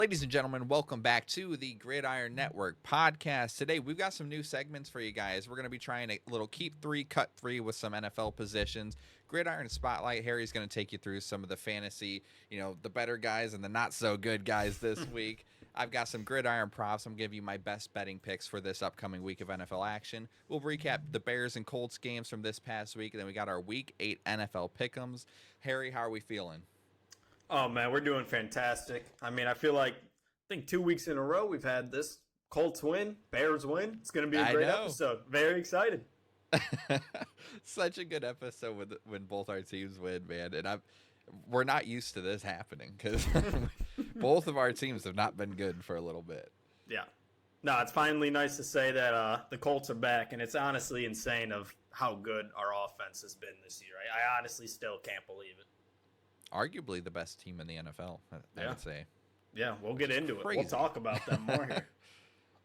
Ladies and gentlemen, welcome back to the Gridiron Network Podcast. Today, we've got some new segments for you guys. We're going to be trying a little keep three, cut three with some NFL positions. Gridiron Spotlight, Harry's going to take you through some of the fantasy, the better guys and the not so good guys this week. I've got some Gridiron props. I'm going to give you my best betting picks for this upcoming week of NFL action. We'll recap the Bears and Colts games from this past week, and then we got our Week 8 NFL pick'ems. Harry, how are we feeling? Oh, man, we're doing fantastic. I feel like, 2 weeks in a row we've had this Colts win, Bears win. It's going to be a great episode. Very excited. Such a good episode when both our teams win, man. And we're not used to this happening because both of our teams have not been good for a little bit. Yeah. No, it's finally nice to say that the Colts are back, and it's honestly insane of how good our offense has been this year. I honestly still can't believe it. Arguably the best team in the NFL, I would say. Yeah, we'll get into it. We'll talk about them more here.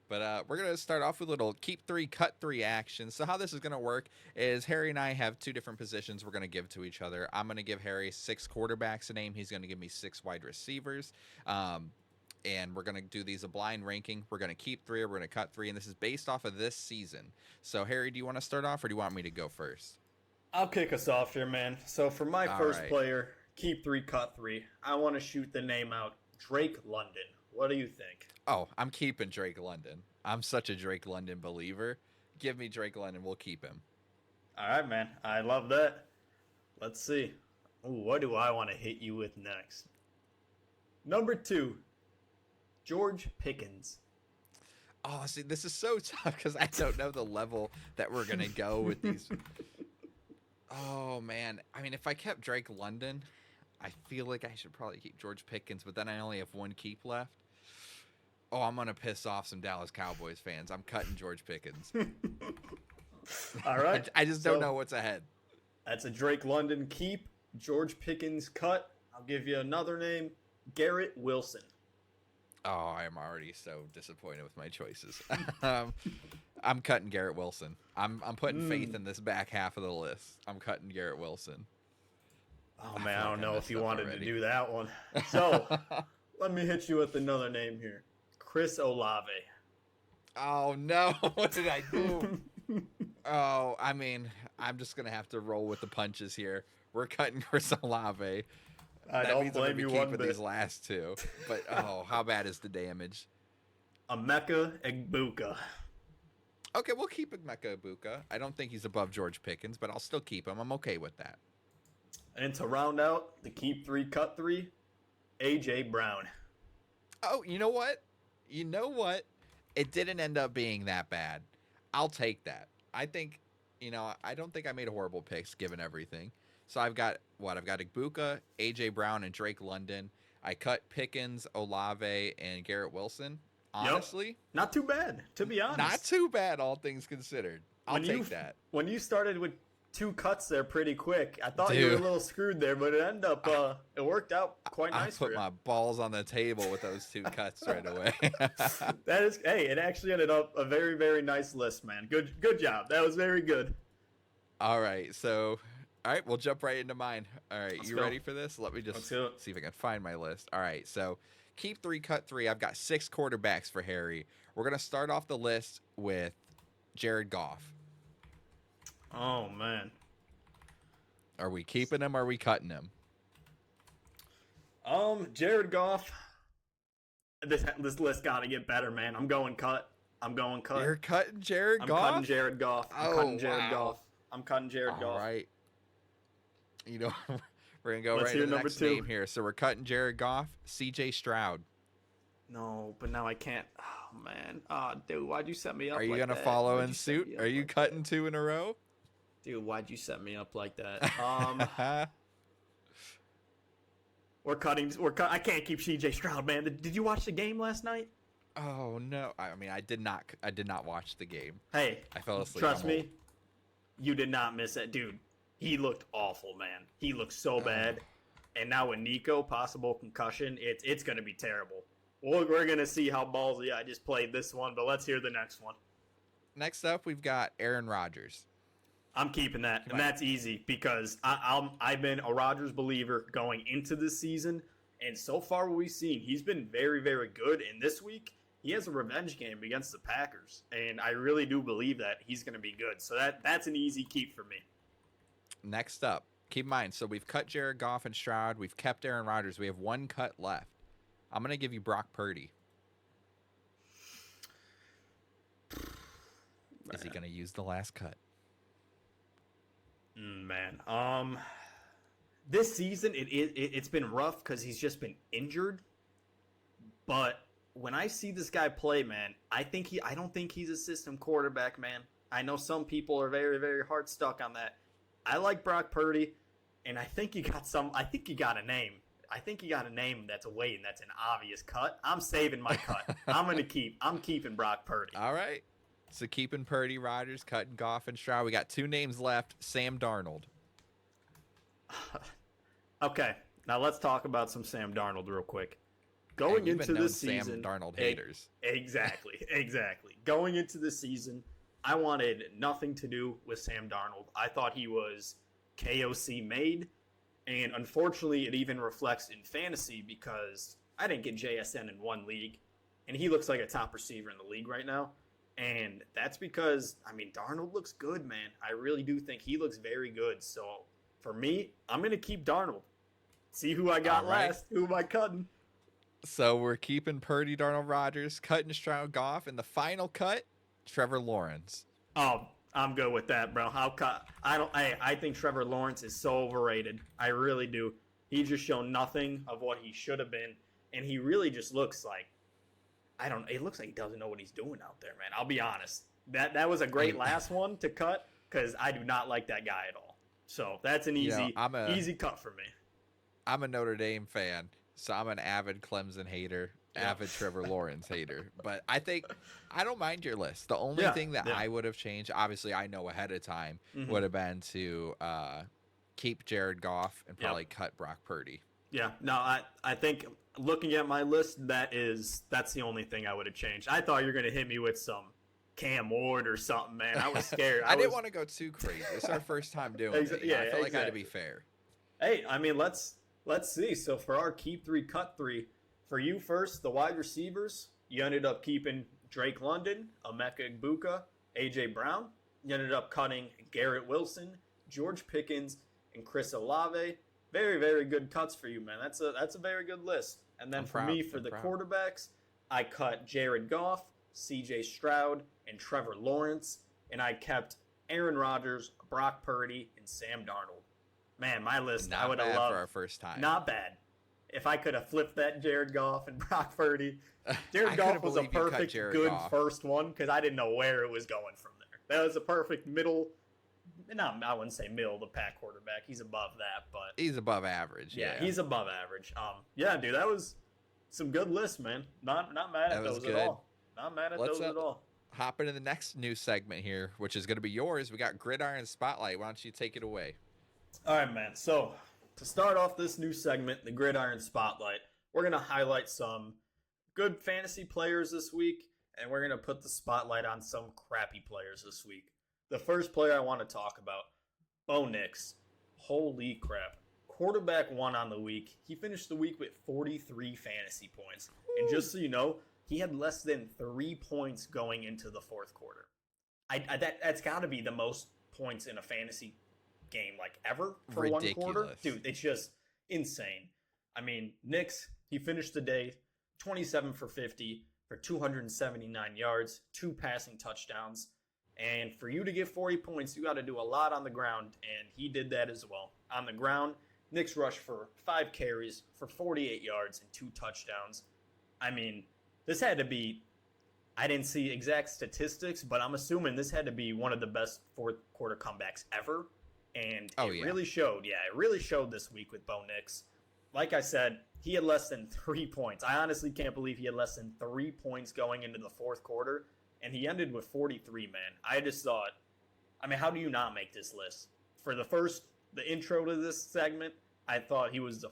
But we're going to start off with a little keep three, cut three action. So how this is going to work is Harry and I have two different positions we're going to give to each other. I'm going to give Harry 6 quarterbacks to name. He's going to give me 6 wide receivers. And we're going to do these a blind ranking. We're going to keep 3, we're going to cut 3, and this is based off of this season. So, Harry, do you want to start off, or do you want me to go first? I'll kick us off here, man. So, for my first player, keep 3, cut 3, I want to shoot the name out, Drake London. What do you think? Oh, I'm keeping Drake London. I'm such a Drake London believer. Give me Drake London. We'll keep him. All right, man. I love that. Let's see. Ooh, what do I want to hit you with next? Number 2, George Pickens. Oh, see, this is so tough because I don't know the level that we're going to go with these. Oh, man. If I kept Drake London, I feel like I should probably keep George Pickens, but then I only have 1 keep left. Oh, I'm going to piss off some Dallas Cowboys fans. I'm cutting George Pickens. All right. I just don't know what's ahead. That's a Drake London keep, George Pickens cut. I'll give you another name, Garrett Wilson. Oh, I am already so disappointed with my choices. I'm cutting Garrett Wilson. I'm putting faith in this back half of the list. I'm cutting Garrett Wilson. Oh, man, I don't know if you wanted to do that one. So, let me hit you with another name here. Chris Olave. Oh, no. What did I do? Oh, I'm just going to have to roll with the punches here. We're cutting Chris Olave. I don't blame you one bit. These last 2. But, how bad is the damage? Emeka Egbuka. Okay, we'll keep Emeka Egbuka. I don't think he's above George Pickens, but I'll still keep him. I'm okay with that. And to round out the keep 3, cut 3, A.J. Brown. Oh, you know what? It didn't end up being that bad. I'll take that. I think, I don't think I made horrible picks given everything. So I've got Egbuka, A.J. Brown, and Drake London. I cut Pickens, Olave, and Garrett Wilson. Honestly. Yep. Not too bad, to be honest. Not too bad, all things considered. I'll take that. When you started with 2 cuts there pretty quick, I thought you were a little screwed there, but it ended up, it worked out quite nice for you. I put my balls on the table with those 2 cuts right away. It actually ended up a very, very nice list, man. Good job. That was very good. All right, we'll jump right into mine. All right, you ready for this? Let me just see if I can find my list. All right, so keep 3, cut 3. I've got 6 quarterbacks for Harry. We're going to start off the list with Jared Goff. Oh, man. Are we keeping him or are we cutting him? Jared Goff. This list got to get better, man. I'm going cut. You're cutting Jared Goff? I'm cutting Jared Goff. I'm cutting Jared Goff. All right. We're going to go right to the next name here. So we're cutting Jared Goff, C.J. Stroud. No, but now I can't. Oh, man. Oh, dude, why'd you set me up like that? Are you going to follow in suit? Are you cutting 2 in a row? Dude, why'd you set me up like that? We're cutting. I can't keep C.J. Stroud, man. Did you watch the game last night? Oh, no. I did not. I did not watch the game. Hey, I fell asleep. Trust me, you did not miss it, dude. He looked awful, man. He looked so bad. And now with Nico, possible concussion, it's going to be terrible. We're going to see how ballsy I just played this one, but let's hear the next one. Next up, we've got Aaron Rodgers. I'm keeping that, and that's easy because I've been a Rodgers believer going into this season, And so far, what we've seen, he's been very, very good. And this week, he has a revenge game against the Packers. And I really do believe that he's going to be good. So that's an easy keep for me. Next up, keep in mind, so we've cut Jared Goff and Stroud. We've kept Aaron Rodgers. We have one cut left. I'm going to give you Brock Purdy. Is he going to use the last cut? Man, this season it's been rough because he's just been injured. But when I see this guy play, man, I don't think he's a system quarterback, man. I know some people are very, very hard stuck on that. I like Brock Purdy, and I think you got a name. I think you got a name that's waiting. That's an obvious cut. I'm saving my cut. I'm keeping Brock Purdy. All right. So keeping Purdy, Rodgers, cutting Goff and Stroud. We got 2 names left. Sam Darnold. Okay, now let's talk about some Sam Darnold real quick. Going into this season, Sam Darnold haters. Exactly. Going into the season, I wanted nothing to do with Sam Darnold. I thought he was KOC made, and unfortunately, it even reflects in fantasy because I didn't get JSN in one league, and he looks like a top receiver in the league right now. And that's because, Darnold looks good, man. I really do think he looks very good. So, for me, I'm going to keep Darnold. See who I got last. Who am I cutting? So, we're keeping Purdy, Darnold, Rodgers, cutting Stroud, Goff, and the final cut, Trevor Lawrence. Oh, I'm good with that, bro. I think Trevor Lawrence is so overrated. I really do. He just shown nothing of what he should have been. And he really just looks like, it looks like he doesn't know what he's doing out there, man. I'll be honest. That was a great last one to cut because I do not like that guy at all. So that's an easy cut for me. I'm a Notre Dame fan, so I'm an avid Clemson hater, avid Trevor Lawrence hater. But I don't mind your list. The only thing that I would have changed, obviously I know ahead of time, would have been to keep Jared Goff and probably cut Brock Purdy. Yeah, no, I think looking at my list, that's the only thing I would have changed. I thought you were going to hit me with some Cam Ward or something, man. I was scared. I didn't want to go too crazy. It's our first time doing it. I felt like I had to be fair. Hey, let's see. So for our keep 3, cut 3, for you first, the wide receivers, you ended up keeping Drake London, Emeka Egbuka, A.J. Brown. You ended up cutting Garrett Wilson, George Pickens, and Chris Olave. Very, very good cuts for you, man. That's a very good list. And then for the quarterbacks, I cut Jared Goff, C.J. Stroud, and Trevor Lawrence, and I kept Aaron Rodgers, Brock Purdy, and Sam Darnold. Man, my list, I would have loved. For our first time. Not bad. If I could have flipped that Jared Goff and Brock Purdy. Jared Goff was a perfect, good first one because I didn't know where it was going from there. That was a perfect middle. I wouldn't say middle of the pack quarterback. He's above that, but he's above average. Yeah, he's above average. Dude, that was some good lists, man. Not mad at those at all. Not mad at those at all. Hop into the next new segment here, which is going to be yours. We got Gridiron Spotlight. Why don't you take it away? All right, man. So to start off this new segment, the Gridiron Spotlight, we're going to highlight some good fantasy players this week, and we're going to put the spotlight on some crappy players this week. The first player I want to talk about, Bo Nix. Holy crap. Quarterback 1 on the week. He finished the week with 43 fantasy points. Ooh. And just so you know, he had less than 3 points going into the fourth quarter. That's got to be the most points in a fantasy game ever for ridiculous. 1 quarter. Dude, it's just insane. Nix, he finished the day 27 for 50 for 279 yards, 2 passing touchdowns. And for you to get 40 points, you got to do a lot on the ground, and he did that as well. On the ground, Nix rushed for 5 carries for 48 yards and 2 touchdowns. This had to be, I didn't see exact statistics, but I'm assuming this had to be one of the best fourth quarter comebacks ever. And it really showed. Yeah, it really showed this week with Bo Nix. Like I said, he had less than 3 points. I honestly can't believe he had less than 3 points going into the fourth quarter. And he ended with 43, man. I just thought, how do you not make this list? For the intro to this segment, I thought he was the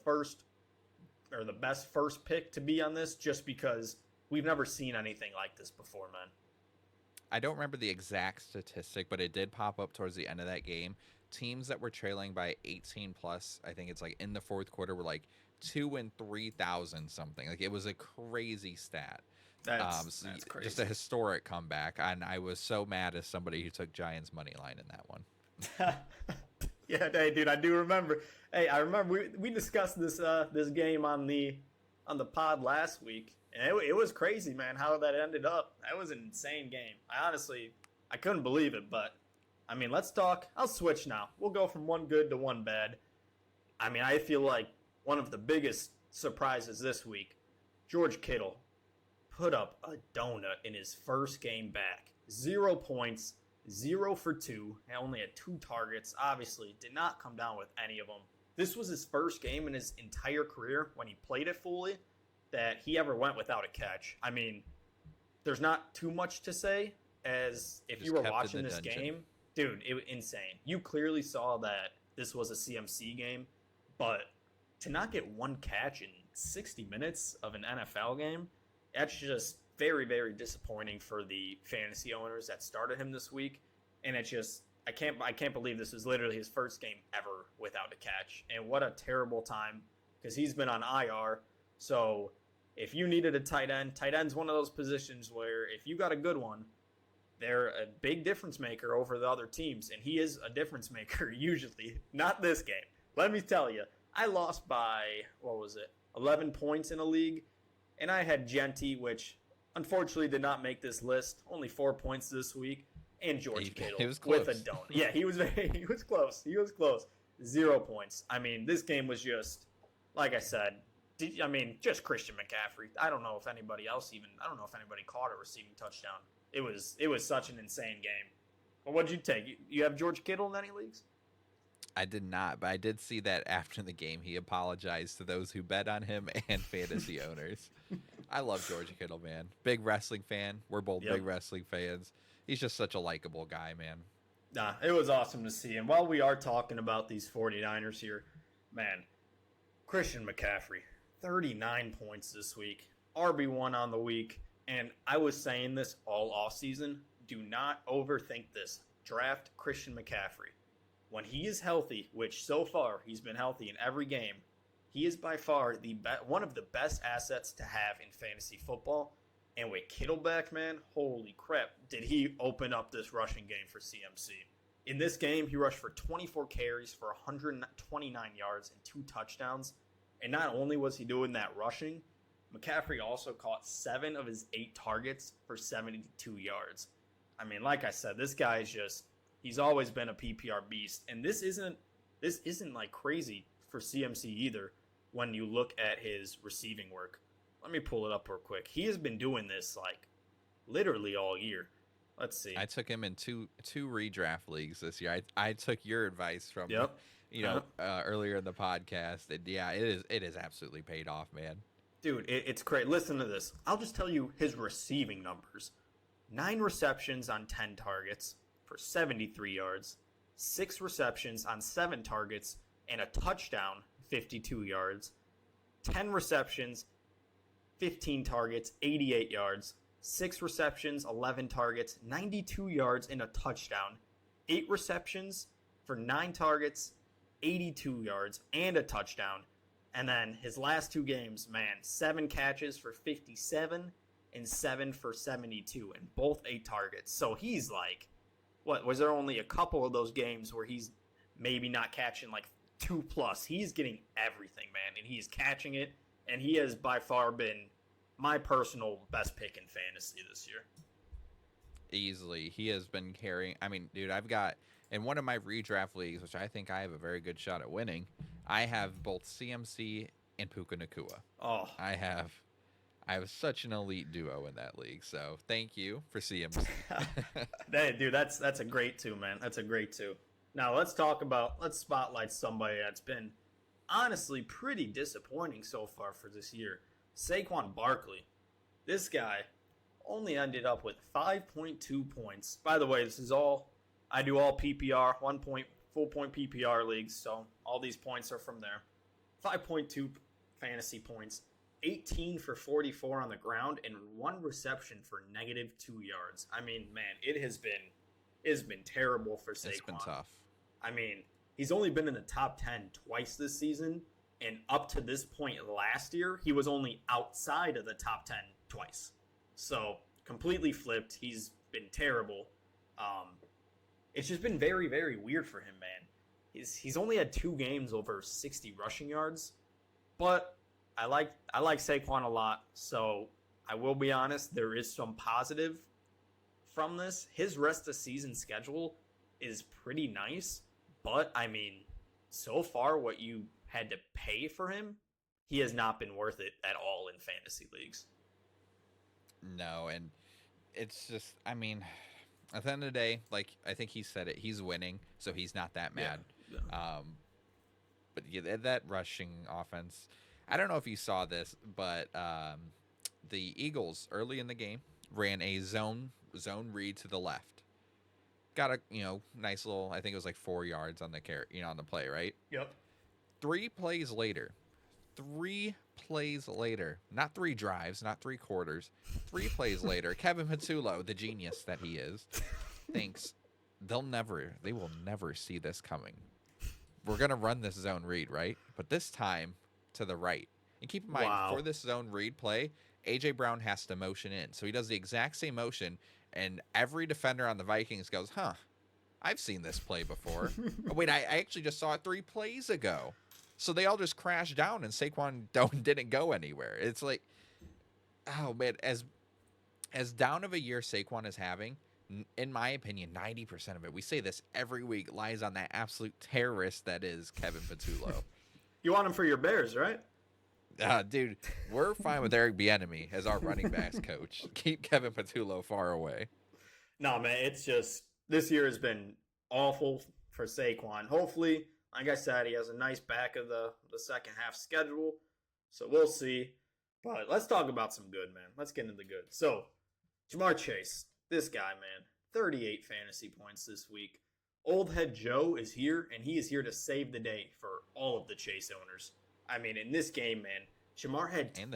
best first pick to be on this just because we've never seen anything like this before, man. I don't remember the exact statistic, but it did pop up towards the end of that game. Teams that were trailing by 18 plus, I think it's in the fourth quarter, were 2 and 3,000 something. Like, it was a crazy stat. That's crazy. Just a historic comeback, and I was so mad as somebody who took Giants money line in that one. Yeah, hey, dude, I do remember. Hey, I remember we discussed this this game on the pod last week, and it was crazy, man, how that ended up. That was an insane game. I couldn't believe it, but I mean, let's talk. I'll switch now. We'll go from one good to one bad. I mean, I feel like one of the biggest surprises this week, George Kittle put up a donut in his first game back. 0 points, 0 for 2, and only had 2 targets. Obviously, did not come down with any of them. This was his first game in his entire career when he played it fully that he ever went without a catch. I mean, there's not too much to say, as if you were watching this game, dude, it was insane. You clearly saw that this was a CMC game, but to not get 1 catch in 60 minutes of an NFL game, that's just very, very disappointing for the fantasy owners that started him this week. And it's just, I can't believe this is literally his first game ever without a catch. And what a terrible time, because he's been on IR. So if you needed a tight end's one of those positions where if you got a good one, they're a big difference maker over the other teams. And he is a difference maker usually. Not this game. Let me tell you, I lost by, 11 points in a league. And I had Genty, which unfortunately did not make this list. Only 4 points this week. And George Kittle with a donut. Yeah, he was close. He was close. 0 points. I mean, this game was just, like I said, just Christian McCaffrey. I don't know if anybody caught a receiving touchdown. It was such an insane game. Well, what'd you take? You have George Kittle in any leagues? I did not, but I did see that after the game he apologized to those who bet on him and fantasy owners. I love George Kittle, man. Big wrestling fan. We're both big wrestling fans. He's just such a likable guy, man. Nah, it was awesome to see. And while we are talking about these 49ers here, man, Christian McCaffrey, 39 points this week, RB1 on the week. And I was saying this all offseason. Do not overthink this. Draft Christian McCaffrey. When he is healthy, which so far he's been healthy in every game, he is by far one of the best assets to have in fantasy football. And with Kittle back, man, holy crap, did he open up this rushing game for CMC. In this game, he rushed for 24 carries for 129 yards and 2 touchdowns. And not only was he doing that rushing, McCaffrey also caught 7 of his 8 targets for 72 yards. I mean, like I said, this guy is just, he's always been a PPR beast. And this isn't like crazy for CMC either when you look at his receiving work. Let me pull it up real quick. He has been doing this like literally all year. Let's see. I took him in two redraft leagues this year. I took your advice from earlier in the podcast, and yeah, it is absolutely paid off, man. Dude, it's great. Listen to this. I'll just tell you his receiving numbers: 9 receptions on 10 targets for 73 yards, 6 receptions on 7 targets and a touchdown, 52 yards, 10 receptions, 15 targets, 88 yards, 6 receptions, 11 targets, 92 yards, and a touchdown. 8 receptions for 9 targets, 82 yards, and a touchdown. And then his last 2 games, man, 7 catches for 57 and 7 for 72, and both 8 targets. So he's like, was there only a couple of those games where he's maybe not catching like 2+? He's getting everything, man, and he's catching it. And he has by far been my personal best pick in fantasy this year. Easily. He has been carrying. I mean, dude, I've got in one of my redraft leagues, which I think I have a very good shot at winning, I have both CMC and Puka Nacua. Oh. I have such an elite duo in that league. So thank you for CMC. Hey, dude, that's a great 2, man. That's a great 2. Now let's spotlight somebody that's been honestly pretty disappointing so far for this year. Saquon Barkley. This guy only ended up with 5.2 points. By the way, I do all PPR, full point PPR leagues, so all these points are from there. 5.2 fantasy points, 18 for 44 on the ground, and 1 reception for -2 yards. I mean, man, it has been terrible for Saquon. It's been tough. I mean, he's only been in the top 10 twice this season, And up to this point last year, he was only outside of the top 10 twice. So completely flipped. He's been terrible. It's just been very, very weird for him, man. He's only had 2 games over 60 rushing yards, but I like Saquon a lot. So I will be honest, there is some positive from this. His rest of season schedule is pretty nice, but I mean, so far what you had to pay for him, he has not been worth it at all in fantasy leagues. No, and it's just, I mean, at the end of the day, like I think he said it, he's winning, so he's not that mad. Yeah. But yeah, that rushing offense, I don't know if you saw this, but the Eagles early in the game ran a zone read to the left. Got a nice little, I think it was like 4 yards on the on the play, right? Yep. 3 plays later, not 3 drives, not 3 quarters, 3 plays later, Kevin Patullo, the genius that he is, thinks they will never see this coming. We're going to run this zone read, right? But this time to the right. And keep in mind, for this zone read play, A.J. Brown has to motion in. So he does the exact same motion, and every defender on the Vikings goes, I've seen this play before. Oh, wait, I actually just saw it 3 plays ago. So they all just crashed down, and Saquon didn't go anywhere. It's like, oh, man, as down of a year Saquon is having, in my opinion, 90% of it, we say this every week, lies on that absolute terrorist that is Kevin Patullo. You want him for your Bears, right? Dude, we're fine with Eric Bieniemy as our running backs coach. Keep Kevin Patullo far away. No, man, it's just, this year has been awful for Saquon. Hopefully, like I said, he has a nice back of the second half schedule, so we'll see. But let's talk about some good, man. Let's get into the good. So, Jamar Chase, this guy, man, 38 fantasy points this week. Old head Joe is here, and he is here to save the day for all of the Chase owners. I mean, in this game, man, Jamar had 23.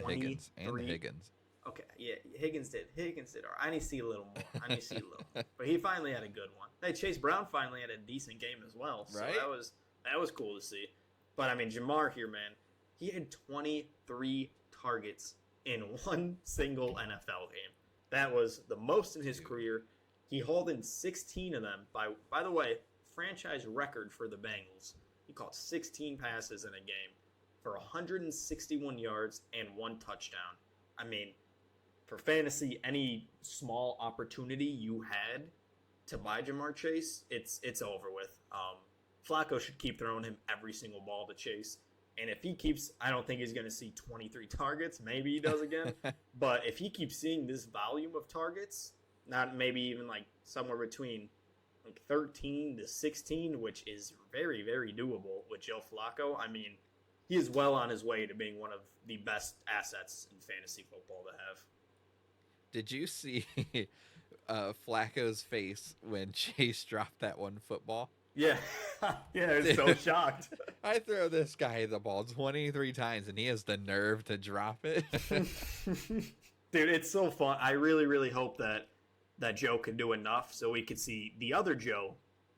And the Higgins. Okay, yeah, Higgins did. All right, I need to see a little more. But he finally had a good one. Hey, Chase Brown finally had a decent game as well. So right? that was cool to see. But I mean, Jamar here, man, he had 23 targets in one single NFL game. That was the most in his career. He hauled in 16 of them. By the way, franchise record for the Bengals. He caught 16 passes in a game for 161 yards and 1 touchdown. I mean, for fantasy, any small opportunity you had to buy Jamar Chase, it's over with. Flacco should keep throwing him every single ball to Chase. And if he keeps, I don't think he's going to see 23 targets. Maybe he does again. But if he keeps seeing this volume of targets, not maybe even like somewhere between like 13 to 16, which is very, very doable with Joe Flacco. I mean, he is well on his way to being one of the best assets in fantasy football to have. Did you see Flacco's face when Chase dropped that one football? Yeah. Yeah, I was so shocked. I throw this guy the ball 23 times, and he has the nerve to drop it. Dude, it's so fun. I really, really hope that Joe can do enough so we could see the other Joe,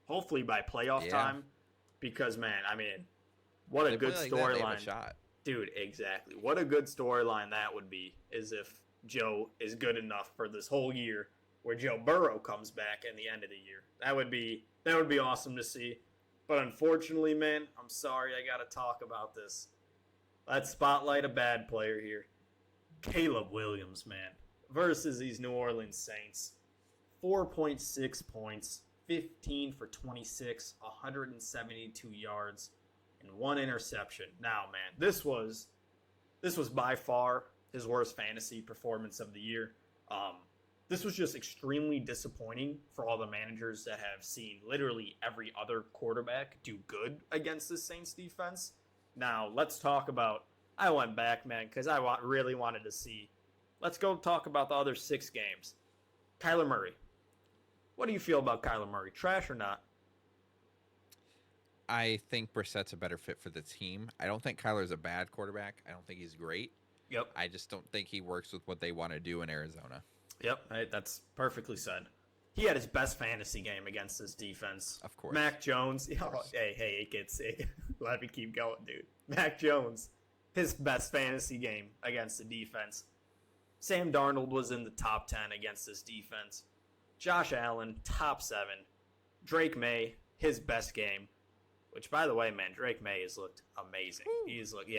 hopefully by playoff time. Because, man, I mean, what a good storyline. Dude, exactly. What a good storyline that would be, is if Joe is good enough for this whole year, where Joe Burrow comes back in the end of the year. That would be awesome to see. But unfortunately, man, I'm sorry I got to talk about this. Let's spotlight a bad player here. Caleb Williams, man, versus these New Orleans Saints. 4.6 points, 15 for 26, 172 yards, and 1 interception. Now, man, this was by far his worst fantasy performance of the year. This was just extremely disappointing for all the managers that have seen literally every other quarterback do good against the Saints defense. Now, let's talk about, I went back, man, because I really wanted to see. Let's go talk about the other 6 games. Kyler Murray. What do you feel about Kyler Murray? Trash or not? I think Brissett's a better fit for the team. I don't think Kyler's a bad quarterback. I don't think he's great. Yep. I just don't think he works with what they want to do in Arizona. Yep, that's perfectly said. he had his best fantasy game against this defense. Of course. Mac Jones. Let me keep going, dude. Mac Jones, his best fantasy game against the defense. Sam Darnold was in the top 10 against this defense. Josh Allen, top 7. Drake May, his best game. Which, by the way, man, Drake May has looked amazing. Woo. He's looked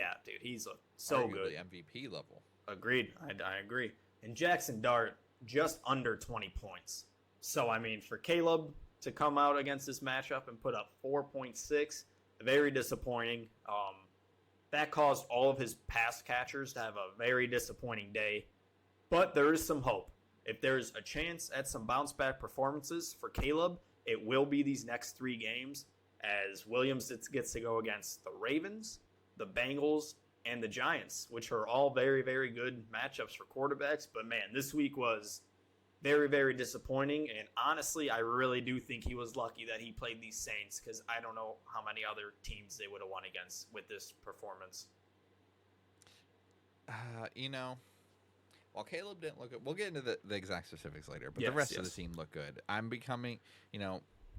so good. MVP level. Agreed. I agree. And Jackson Dart, just under 20 points. So, I mean, for Caleb to come out against this matchup and put up 4.6, very disappointing. That caused all of his pass catchers to have a very disappointing day. But there is some hope. If there's a chance at some bounce-back performances for Caleb, it will be these next 3 games, as Williams gets to go against the Ravens, the Bengals, and the Giants, which are all very, very good matchups for quarterbacks. But, man, this week was very, very disappointing. And, honestly, I really do think he was lucky that he played these Saints, because I don't know how many other teams they would have won against with this performance. While Caleb didn't look good, we'll get into the exact specifics later, but the rest of the team looked good. I'm becoming,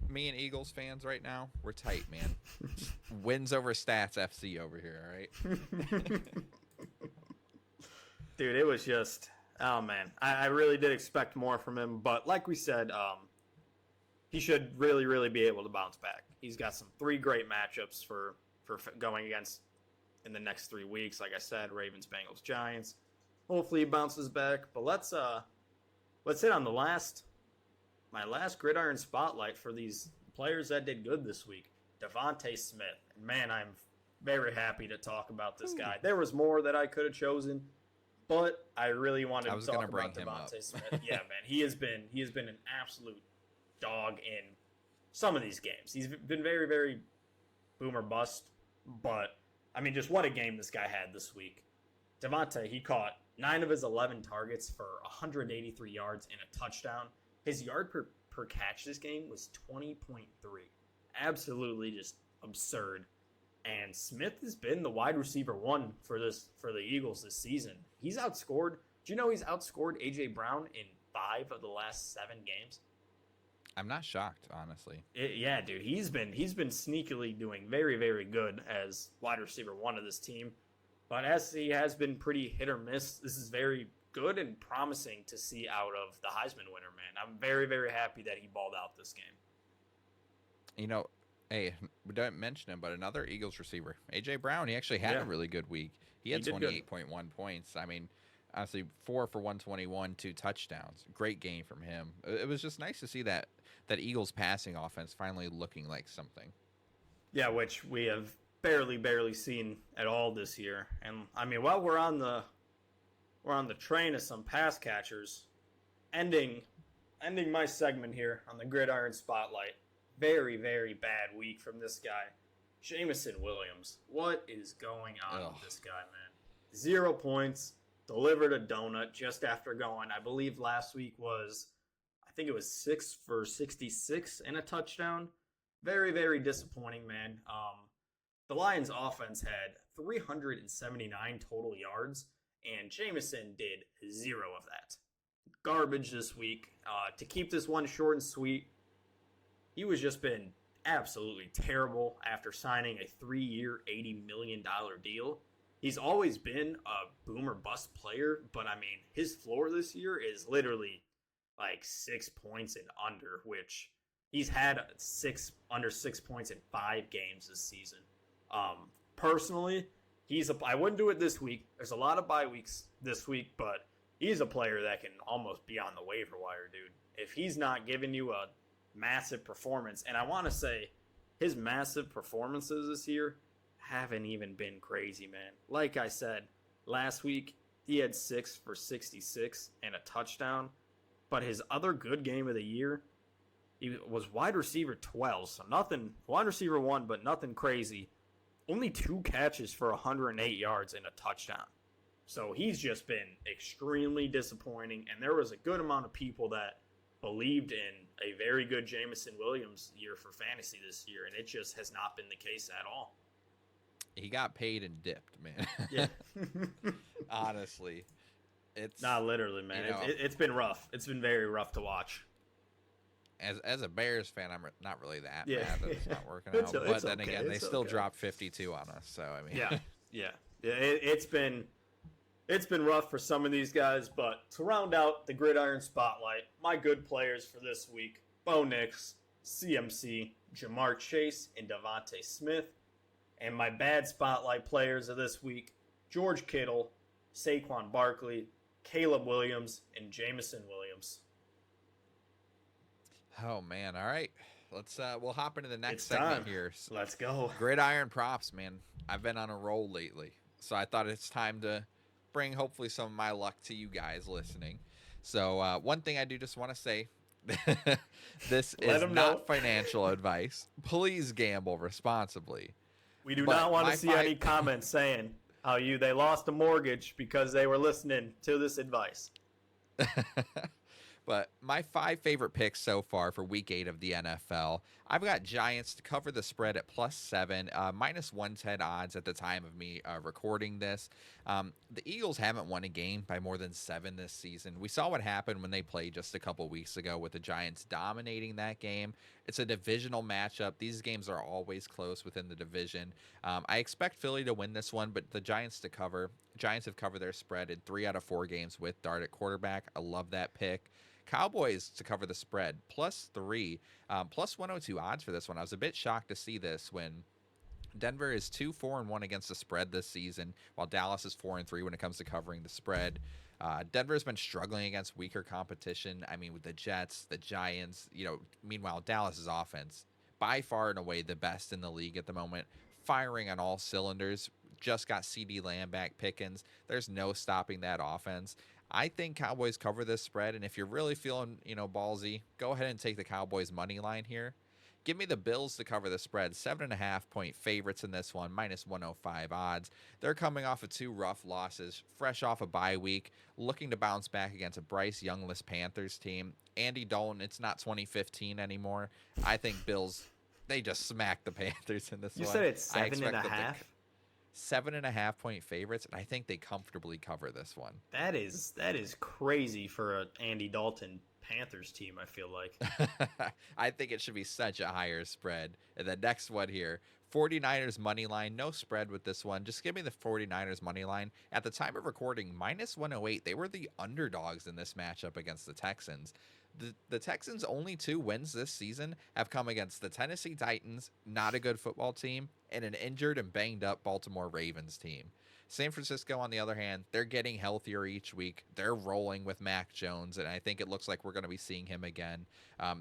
me and Eagles fans right now, we're tight, man. Wins over stats FC over here, all right? Dude, it was just, oh, man. I really did expect more from him, but like we said, he should really, really be able to bounce back. He's got some 3 great matchups for going against in the next 3 weeks. Like I said, Ravens, Bengals, Giants. Hopefully he bounces back. But let's hit on my last Gridiron spotlight for these players that did good this week. Devontae Smith. Man, I'm very happy to talk about this guy. There was more that I could have chosen, but I really wanted to talk about Devontae Smith. Yeah, man, he has been an absolute dog in some of these games. He's been very, very boom or bust, but I mean, just what a game this guy had this week. Devontae, he caught 9 of his 11 targets for 183 yards and a touchdown. His yard per catch this game was 20.3. Absolutely just absurd. And Smith has been the wide receiver 1 for the Eagles this season. He's outscored. Do you know he's outscored A.J. Brown in 5 of the last 7 games? I'm not shocked, honestly. Yeah, dude. He's been sneakily doing very, very good as wide receiver 1 of this team. But as he has been pretty hit or miss, this is very good and promising to see out of the Heisman winner, man. I'm very, very happy that he balled out this game. Hey, we don't mention him, but another Eagles receiver, A.J. Brown, he actually had a really good week. He had 28.1 points. I mean, honestly, 4 for 121, 2 touchdowns. Great game from him. It was just nice to see that Eagles passing offense finally looking like something. Yeah, which we have barely seen at all this year. And I mean, while we're on the train of some pass catchers, ending my segment here on the Gridiron Spotlight. Very, very bad week from this guy, Jameson Williams. What is going on with this guy, man? 0 points, delivered a donut just after going, I believe last week was, I think it was 6 for 66 and a touchdown. Very, very disappointing, man. The Lions offense had 379 total yards, and Jameson did 0 of that. Garbage this week. To keep this one short and sweet, he was just been absolutely terrible after signing a 3-year, $80 million deal. He's always been a boom or bust player, but I mean, his floor this year is literally like 6 points and under, which he's had under 6 points in 5 games this season. Personally, I wouldn't do it this week. There's a lot of bye weeks this week, but he's a player that can almost be on the waiver wire, dude. If he's not giving you a massive performance, and I want to say his massive performances this year haven't even been crazy, man. Like I said, last week he had 6 for 66 and a touchdown, but his other good game of the year, he was wide receiver 12, so nothing, wide receiver 1, but nothing crazy. Only 2 catches for 108 yards and a touchdown. So he's just been extremely disappointing, and there was a good amount of people that believed in a very good Jameson Williams year for fantasy this year, and it just has not been the case at all. He got paid and dipped, man. Yeah. Honestly. It's not literally, man. It's been rough. It's been very rough to watch. as a Bears fan, I'm not really that Yeah. mad that it's not working It's out. o- But it's then okay, again, they it's still okay. dropped 52 on us. So I mean, Yeah, yeah, yeah. It's been rough for some of these guys, but to round out the Gridiron Spotlight, my good players for this week: Bo Nix, CMC, Jamar Chase, and Devontae Smith. And my bad Spotlight players of this week: George Kittle, Saquon Barkley, Caleb Williams, and Jamison Williams. oh man, all right. Let's we'll hop into the next It's segment time. here. Let's go. Gridiron props, man. I've been on a roll lately, so I thought it's time to bring hopefully some of my luck to you guys listening. So one thing I do just want to say, this Let is 'em not know. financial advice. Please gamble responsibly. We do But not want my to see five- any comments saying how they lost a mortgage because they were listening to this advice. But my 5 favorite picks so far for week 8 of the NFL, I've got Giants to cover the spread at +7, minus 110 odds at the time of me recording this. The Eagles haven't won a game by more than 7 this season. We saw what happened when they played just a couple weeks ago with the Giants dominating that game. It's a divisional matchup. These games are always close within the division. I expect Philly to win this one, but the Giants to cover. Giants have covered their spread in 3 out of 4 games with Dart at quarterback. I love that pick. Cowboys to cover the spread, +3, plus 102 odds for this one. I was a bit shocked to see this when Denver is 2-4-1 against the spread this season, while Dallas is 4-3 when it comes to covering the spread. Denver has been struggling against weaker competition. I mean, with the Jets, the Giants, meanwhile, Dallas's offense, by far and away the best in the league at the moment, firing on all cylinders. Just got CD Lamb back, Pickens. There's no stopping that offense. I think Cowboys cover this spread, and if you're really feeling, ballsy, go ahead and take the Cowboys money line here. Give me the Bills to cover the spread. 7.5-point favorites in this one, minus 105 odds. They're coming off of 2 rough losses, fresh off a bye week, looking to bounce back against a Bryce Youngless Panthers team. Andy Dalton, it's not 2015 anymore. I think Bills, they just smacked the Panthers in this You one. said it's I expect 7.5. 7.5-point favorites, and I think they comfortably cover this one. That is crazy for an Andy Dalton Panthers team. I feel like. I think it should be such a higher spread. And the next one here, 49ers money line, no spread with this one. Just give me the 49ers money line. At the time of recording, minus 108. They were the underdogs in this matchup against the Texans. The Texans' only 2 wins this season have come against the Tennessee Titans, not a good football team, and an injured and banged up Baltimore Ravens team. San Francisco, on the other hand, they're getting healthier each week. They're rolling with Mac Jones, and I think it looks like we're going to be seeing him again.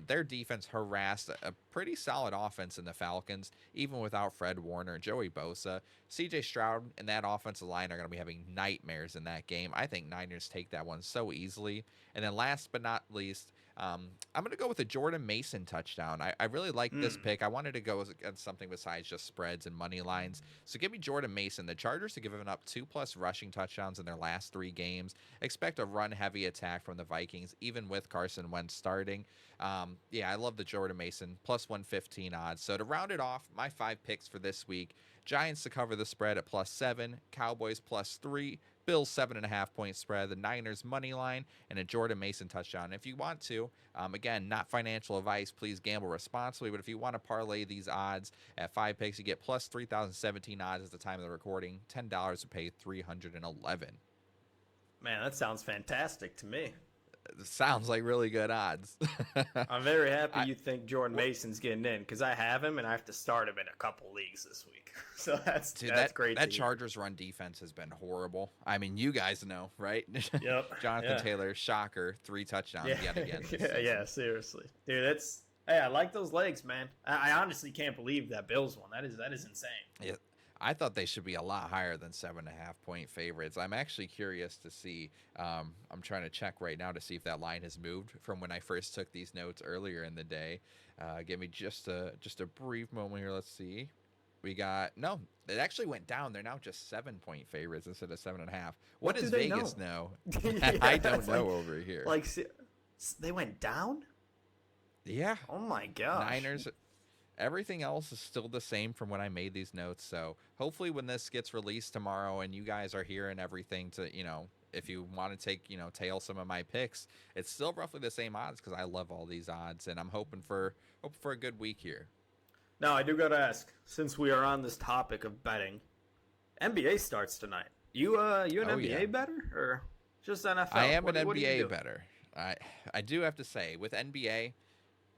Their defense harassed a pretty solid offense in the Falcons, even without Fred Warner, Joey Bosa. CJ Stroud and that offensive line are going to be having nightmares in that game. I think Niners take that one so easily. And then last but not least, I'm going to go with a Jordan Mason touchdown. I really like this pick. I wanted to go against something besides just spreads and money lines. So give me Jordan Mason. The Chargers have given up 2+ rushing touchdowns in their last 3 games. Expect a run-heavy attack from the Vikings, even with Carson Wentz starting. I love the Jordan Mason, plus 115 odds. So to round it off, my 5 picks for this week: Giants to cover the spread at +7, Cowboys +3, Bills 7.5-point spread, the Niners money line, and a Jordan Mason touchdown. If you want to, again, not financial advice, please gamble responsibly, but if you want to parlay these odds at 5 picks, you get plus 3,017 odds at the time of the recording. $10 to pay 311. Man, that sounds fantastic to me. It sounds like really good odds. I'm very happy you think Jordan Mason's getting in, because I have him and I have to start him in a couple leagues this week. So that's great. That Chargers run defense has been horrible. I mean, you guys know, right? Yep. Jonathan Taylor, shocker, 3 touchdowns yet again. Yeah, seriously, dude. Hey, I like those legs, man. I honestly can't believe that Bills one. That is insane. Yeah. I thought they should be a lot higher than 7.5-point favorites. I'm actually curious to see. I'm trying to check right now to see if that line has moved from when I first took these notes earlier in the day. Give me just a brief moment here. Let's see. We got it actually went down. They're now just 7-point favorites instead of 7.5. What does Vegas know? I don't know over here. Like, they went down? Yeah. Oh my gosh. Niners. Everything else is still the same from when I made these notes. So hopefully when this gets released tomorrow and you guys are hearing everything to, if you want to take, tail some of my picks, it's still roughly the same odds because I love all these odds, and I'm hoping for a good week here. Now, I do got to ask, since we are on this topic of betting, NBA starts tonight. You an NBA better or just NFL? I am an what NBA better. I do have to say, with NBA,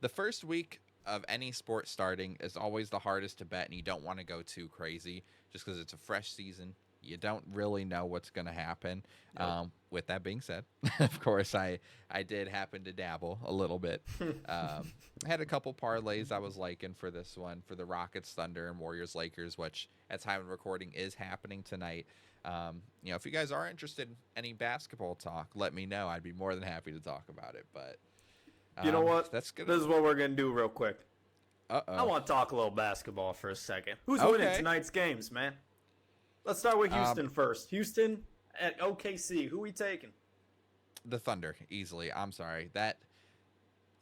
the first week of any sport starting is always the hardest to bet, and you don't want to go too crazy just because it's a fresh season. You don't really know what's going to happen. Yep. With that being said, of course, I did happen to dabble a little bit. I had a couple parlays I was liking for this one, for the Rockets, Thunder, and Warriors, Lakers, which at time of recording is happening tonight. If you guys are interested in any basketball talk, let me know. I'd be more than happy to talk about it. But you know what? That's good. This is what we're gonna do real quick. Uh-oh. I want to talk a little basketball for a second. Who's winning tonight's games, man? Let's start with Houston first. Houston at OKC. Who we taking? The Thunder, easily. I'm sorry. That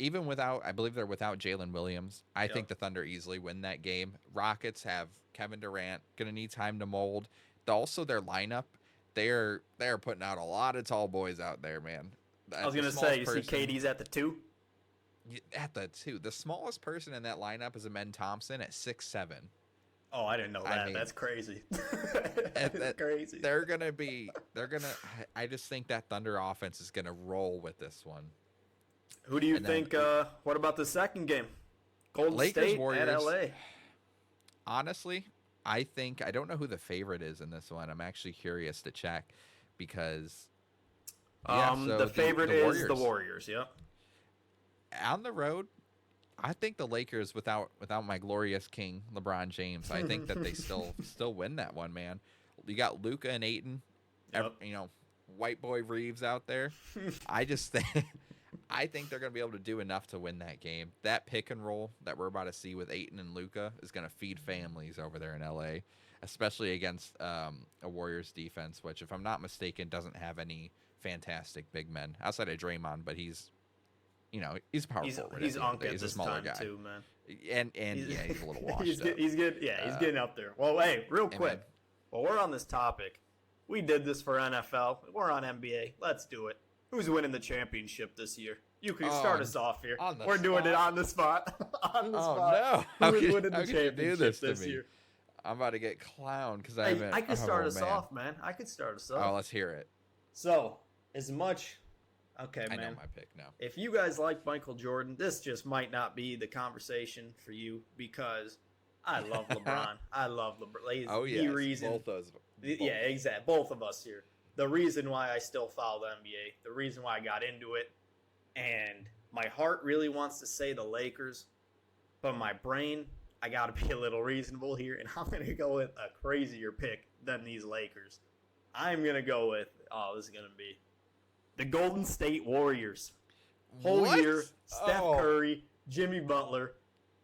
even without, I believe they're without Jalen Williams. I think the Thunder easily win that game. Rockets have Kevin Durant, gonna need time to mold. Also, their lineup, they're putting out a lot of tall boys out there, man. I was gonna say, you see KD's at the 2? At the 2. The smallest person in that lineup is Amen Thompson at 6'7". Oh, I didn't know that. I mean, that's crazy. That's crazy. I just think that Thunder offense is gonna roll with this one. Who do you think? What about the second game? Golden Lakers, State Warriors, at LA. Honestly, I don't know who the favorite is in this one. I'm actually curious to check because the favorite is the Warriors. Yep. On the road, I think the Lakers without my glorious king LeBron James. I think that they still win that one, man. You got Luka and Ayton, white boy Reeves out there. I think they're going to be able to do enough to win that game. That pick and roll that we're about to see with Ayton and Luka is going to feed families over there in LA, especially against a Warriors defense, which, if I'm not mistaken, doesn't have any fantastic big men outside of Draymond, but he's a power forward. He's Unc at he's this a smaller time guy too, man. He's a little washed he's up. He's good. Yeah, he's getting up there. Well, hey, real quick, while we're on this topic, we did this for NFL. We're on NBA. Let's do it. Who's winning the championship this year? You can start us off here. We're doing it on the spot. On the spot. No! Who's winning the championship this year? I'm about to get clowned because I haven't. I could start us off, man. I could start us off. Oh, let's hear it. So, as much. Okay, man. I know my pick now. If you guys like Michael Jordan, this just might not be the conversation for you because I love LeBron. I love LeBron. Oh, yeah. Both those. Yeah, exactly. Both of us here. The reason why I still follow the NBA, the reason why I got into it, and my heart really wants to say the Lakers, but my brain, I got to be a little reasonable here, and I'm going to go with a crazier pick than these Lakers. I'm going to go with, this is going to be the Golden State Warriors. Whole year, Steph Curry, Jimmy Butler.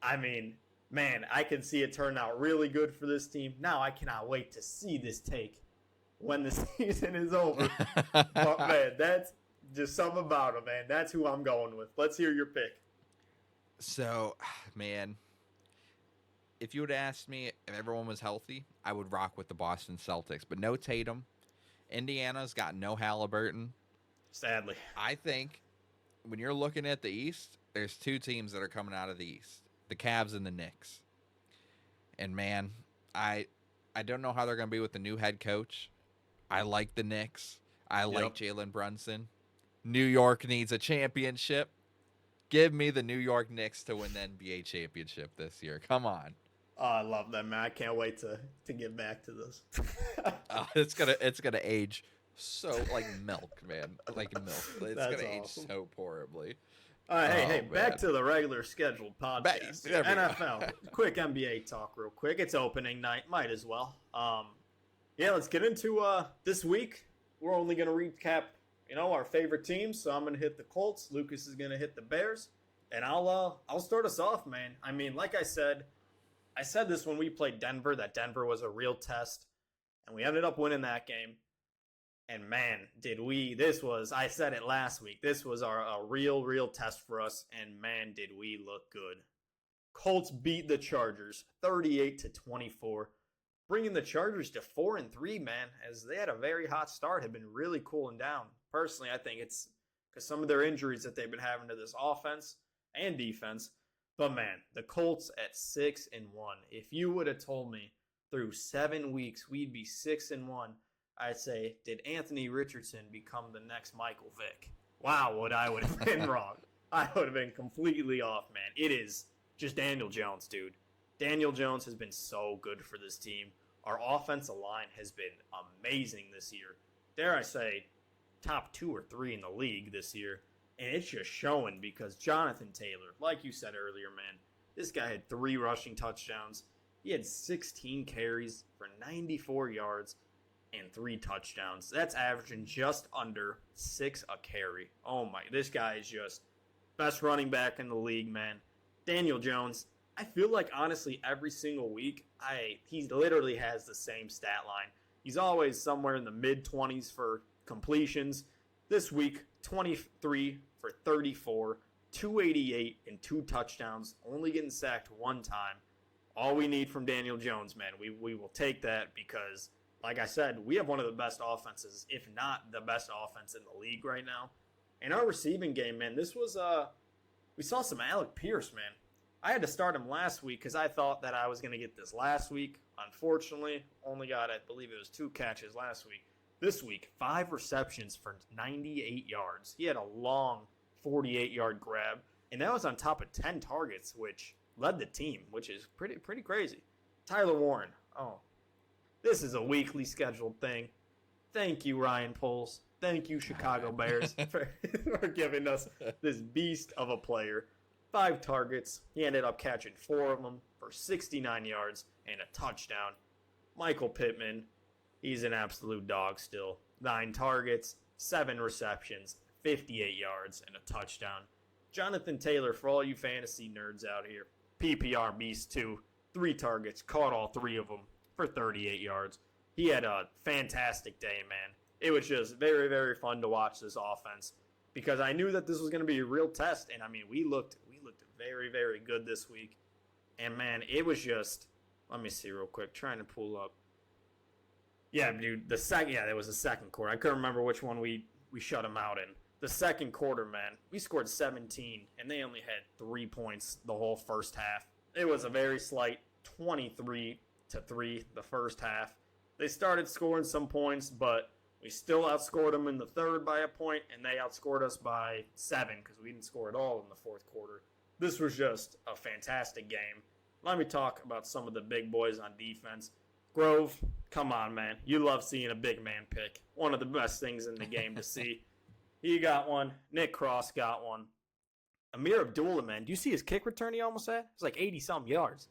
I mean, man, I can see it turn out really good for this team. Now I cannot wait to see this take when the season is over. But, man, that's just something about it, man. That's who I'm going with. Let's hear your pick. So, man, if you would ask me if everyone was healthy, I would rock with the Boston Celtics. But no Tatum. Indiana's got no Halliburton. Sadly. I think when you're looking at the East, there's two teams that are coming out of the East, the Cavs and the Knicks. And, man, I don't know how they're going to be with the new head coach. I like the Knicks. I like Jalen Brunson. New York needs a championship. Give me the New York Knicks to win the NBA championship this year. Come on. Oh, I love them, man. I can't wait to get back to this. It's gonna age so like milk, man. Like milk. It's gonna age so horribly. All right, back to the regular scheduled podcast. NFL. Quick NBA talk real quick. It's opening night. Might as well. Let's get into this week. We're only going to recap, our favorite teams. So I'm going to hit the Colts. Lucas is going to hit the Bears. And I'll start us off, man. I mean, like I said this when we played Denver, that Denver was a real test. And we ended up winning that game. And man, I said it last week, this was a real test for us, and man, did we look good. Colts beat the Chargers 38-24. bringing the Chargers to 4-3, man, as they had a very hot start, have been really cooling down. Personally, I think it's because some of their injuries that they've been having to this offense and defense. But man, the Colts at 6-1. If you would have told me through 7 weeks we'd be 6-1, I'd say, did Anthony Richardson become the next Michael Vick? Wow, would have been wrong. I would have been completely off, man. It is just Daniel Jones, dude. Daniel Jones has been so good for this team. Our offensive line has been amazing this year. Dare I say, top 2 or 3 in the league this year. And it's just showing because Jonathan Taylor, like you said earlier, man, this guy had 3 rushing touchdowns. He had 16 carries for 94 yards and 3 touchdowns. That's averaging just under 6 a carry. Oh my, this guy is just best running back in the league, man. Daniel Jones, I feel like honestly every single week, he literally has the same stat line. He's always somewhere in the mid-20s for completions. This week, 23 for 34, 288 and 2 touchdowns, only getting sacked 1 time. All we need from Daniel Jones, man, we will take that because, like I said, we have one of the best offenses, if not the best offense in the league right now. And our receiving game, man, this was, we saw some Alec Pierce, man. I had to start him last week because I thought that I was going to get this last week. Unfortunately, only got, I believe it was 2 catches last week. This week, 5 receptions for 98 yards. He had a long 48-yard grab, and that was on top of 10 targets, which led the team, which is pretty crazy. Tyler Warren, this is a weekly scheduled thing. Thank you, Ryan Poles. Thank you, Chicago Bears, for giving us this beast of a player. 5 targets. He ended up catching 4 of them for 69 yards and a touchdown. Michael Pittman, he's an absolute dog still. 9 targets, 7 receptions, 58 yards, and a touchdown. Jonathan Taylor, for all you fantasy nerds out here, PPR beast too. 3 targets, caught all 3 of them for 38 yards. He had a fantastic day, man. It was just very, very fun to watch this offense because I knew that this was going to be a real test. And, I mean, we looked very, very good this week. And, man, it was just – let me see real quick. Trying to pull up. Yeah, dude, there was the second quarter. I couldn't remember which one we shut them out in. The second quarter, man, we scored 17, and they only had 3 points the whole first half. It was a very slight 23-3 the first half. They started scoring some points, but we still outscored them in the third by a point, and they outscored us by 7 because we didn't score at all in the fourth quarter. This was just a fantastic game. Let me talk about some of the big boys on defense. Grove, come on, man. You love seeing a big man pick. One of the best things in the game to see. He got one. Nick Cross got one. Amir Abdullah, man. Do you see his kick return he almost had? It was like 80-something yards.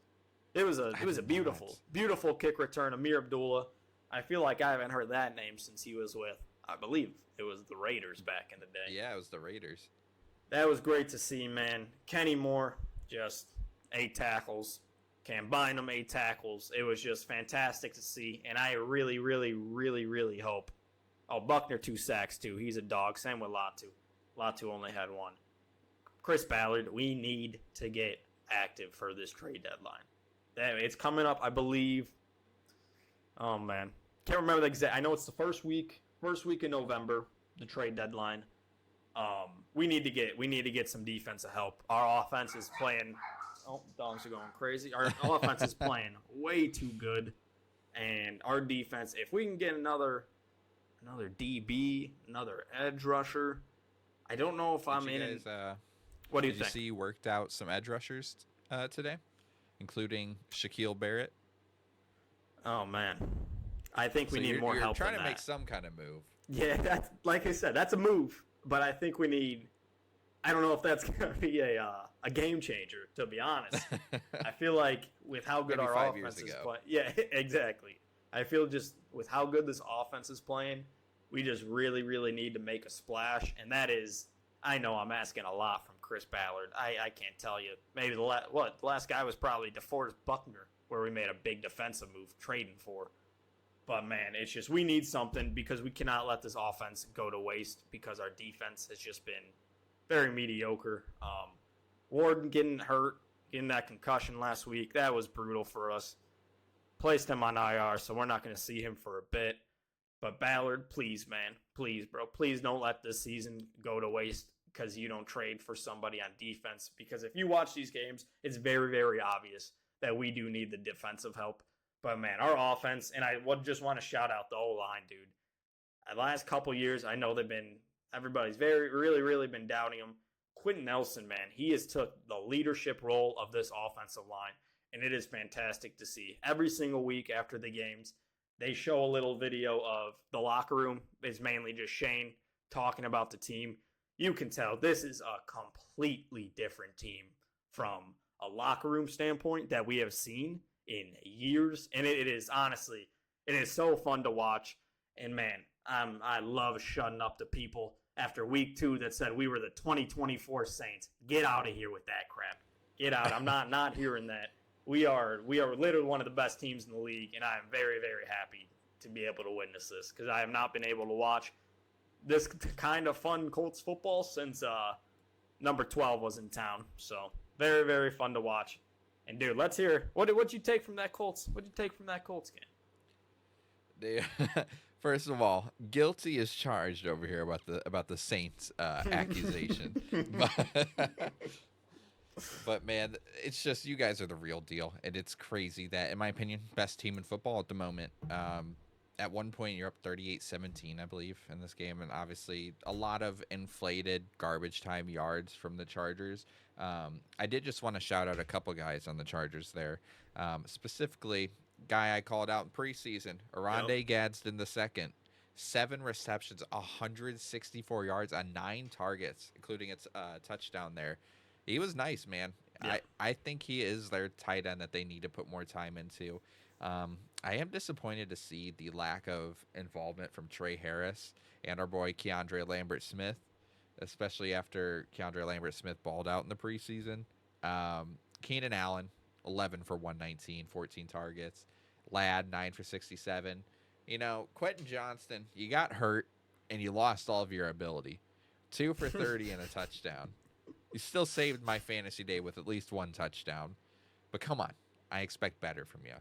It was a beautiful kick return. Amir Abdullah. I feel like I haven't heard that name since he was with, I believe, it was the Raiders back in the day. Yeah, it was the Raiders. That was great to see, man. Kenny Moore, just 8 tackles. Cam Bynum, 8 tackles. It was just fantastic to see, and I really, really, really, really hope. Oh, Buckner, 2 sacks, too. He's a dog. Same with Latu. Latu only had 1. Chris Ballard, we need to get active for this trade deadline. It's coming up, I believe. Oh, man. Can't remember the exact. I know it's the first week in November, the trade deadline. We need to get some defensive help. Our offense is playing. Oh, dogs are going crazy. Our offense is playing way too good, and our defense. If we can get another DB, another edge rusher, I don't know if I'm in. What do you think? Did you see you worked out some edge rushers today, including Shaquille Barrett? Oh man, I think we need more help. You're trying to make some kind of move. Yeah, that's like I said, that's a move. But I think we need. I don't know if that's going to be a game changer. To be honest, I feel like with how good Maybe our 5 offense years is ago. playing. Yeah, exactly. I feel just with how good this offense is playing, we just really, really need to make a splash. And that is, I know I'm asking a lot from Chris Ballard. I can't tell you. Maybe the last guy was probably DeForest Buckner, where we made a big defensive move trading for. But, man, it's just we need something because we cannot let this offense go to waste because our defense has just been very mediocre. Ward getting hurt, getting that concussion last week, that was brutal for us. placed him on IR, so we're not going to see him for a bit. But Ballard, please, man. Please, bro. Please don't let this season go to waste because you don't trade for somebody on defense. Because if you watch these games, it's very, very obvious that we do need the defensive help. But, man, our offense, and I would just want to shout out the O-line, dude. The last couple years, I know everybody's really been doubting him. Quentin Nelson, man, he has took the leadership role of this offensive line, and it is fantastic to see. Every single week after the games, they show a little video of the locker room. It's mainly just Shane talking about the team. You can tell this is a completely different team from a locker room standpoint that we have seen in years. And it is honestly, it is so fun to watch. And man, I love shutting up the people after week 2 that said we were the 2024 Saints. Get out of here with that crap. Get out. I'm not hearing that. We are literally one of the best teams in the league, and I am very, very happy to be able to witness this because I have not been able to watch this kind of fun Colts football since number 12 was in town. So very, very fun to watch. And dude, let's hear what'd you take from that Colts? What'd you take from that Colts game? First of all, guilty is charged over here about the Saints accusation. But man, it's just you guys are the real deal, and it's crazy that, in my opinion, best team in football at the moment. At one point, you're up 38-17, I believe, in this game, and obviously a lot of inflated garbage time yards from the Chargers. I did just want to shout out a couple guys on the Chargers there, specifically guy I called out in preseason, Oronde Gadsden II. 7 receptions, 164 yards on 9 targets, including its touchdown there. He was nice, man. Yeah. I think he is their tight end that they need to put more time into. I am disappointed to see the lack of involvement from Trey Harris and our boy Keandre Lambert-Smith, especially after Keandre Lambert-Smith balled out in the preseason. Keenan Allen, 11 for 119, 14 targets. Ladd, 9 for 67. You know, Quentin Johnston, you got hurt and you lost all of your ability. 2 for 30 and a touchdown. You still saved my fantasy day with at least 1 touchdown. But come on, I expect better from you.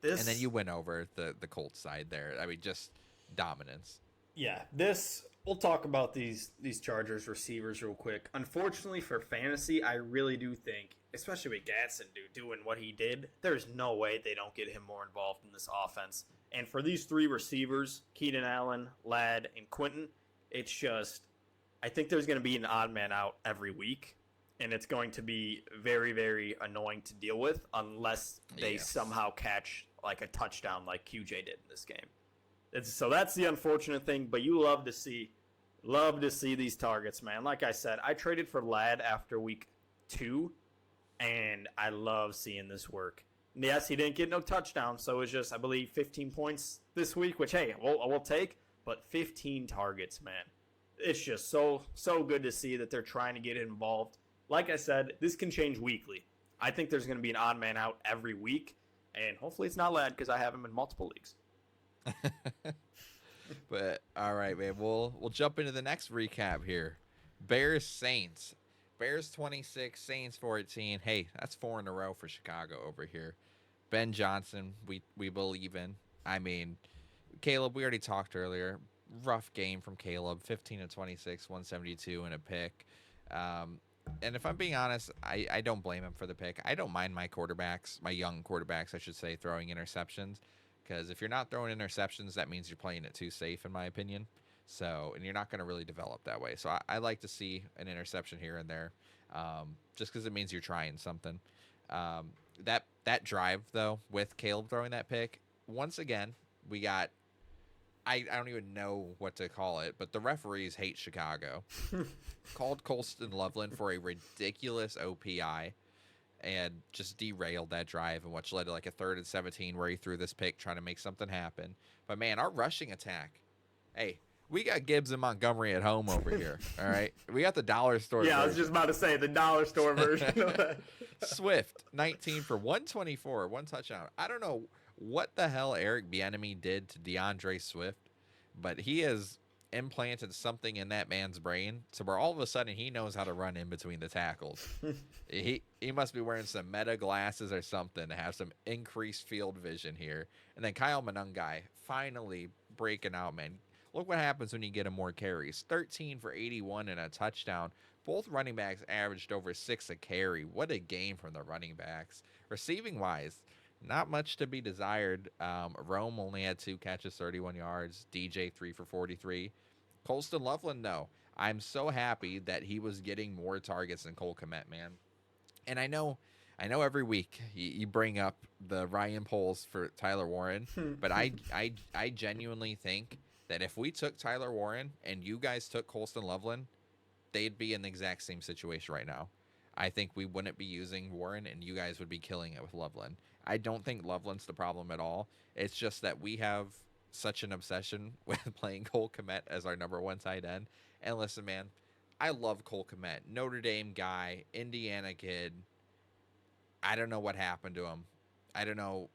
And then you went over the Colts side there. I mean, just dominance. Yeah, we'll talk about these Chargers receivers real quick. Unfortunately for fantasy, I really do think, especially with Gadsden doing what he did, there's no way they don't get him more involved in this offense. And for these 3 receivers, Keenan Allen, Ladd, and Quentin, it's just, I think there's going to be an odd man out every week, and it's going to be very, very annoying to deal with unless they somehow catch like a touchdown like QJ did in this game. So that's the unfortunate thing, but you love to see these targets, man. Like I said, I traded for Ladd after week 2, and I love seeing this work. Yes, he didn't get no touchdown, so it was just, I believe, 15 points this week, which, hey, we'll take, but 15 targets, man. It's just so good to see that they're trying to get involved. Like I said, this can change weekly. I think there's going to be an odd man out every week, and hopefully it's not Ladd because I have him in multiple leagues. But all right, man, we'll jump into the next recap here. Bears Saints. Bears 26, Saints 14. Hey, that's 4 in a row for Chicago over here. Ben Johnson, we believe in. I mean, Caleb, we already talked earlier. Rough game from Caleb, 15 to 26, 172 and a pick. And if I'm being honest, I don't blame him for the pick. I don't mind my young quarterbacks, I should say, throwing interceptions. Because if you're not throwing interceptions, that means you're playing it too safe, in my opinion. So, and you're not going to really develop that way. So I like to see an interception here and there, just because it means you're trying something. That drive, though, with Caleb throwing that pick, once again, we got, I don't even know what to call it, but the referees hate Chicago. Called Colston Loveland for a ridiculous OPI and just derailed that drive, and which led to like a 3rd and 17 where he threw this pick trying to make something happen. But man, our rushing attack, hey, we got Gibbs and Montgomery at home over here. All right, we got the dollar store. Yeah, version. I was just about to say the dollar store version of that. Swift, 19 for 124, 1 touchdown. I don't know what the hell Eric Bieniemy did to DeAndre Swift, but he is implanted something in that man's brain to where all of a sudden he knows how to run in between the tackles. he must be wearing some meta glasses or something to have some increased field vision here. And then Kyle Monangai finally breaking out, man. Look what happens when you get him more carries. 13 for 81 and a touchdown. Both running backs averaged over 6 a carry. What a game from the running backs. Receiving wise, not much to be desired. Rome only had 2 catches, 31 yards. DJ 3 for 43. Colston Loveland, though, I'm so happy that he was getting more targets than Cole Kmet, man. And I know every week you bring up the Ryan polls for Tyler Warren, but I genuinely think that if we took Tyler Warren and you guys took Colston Loveland, they'd be in the exact same situation right now. I think we wouldn't be using Warren and you guys would be killing it with Loveland. I don't think Loveland's the problem at all. It's just that we have such an obsession with playing Cole Kmet as our number 1 tight end. And listen, man, I love Cole Kmet. Notre Dame guy, Indiana kid. I don't know what happened to him. I don't know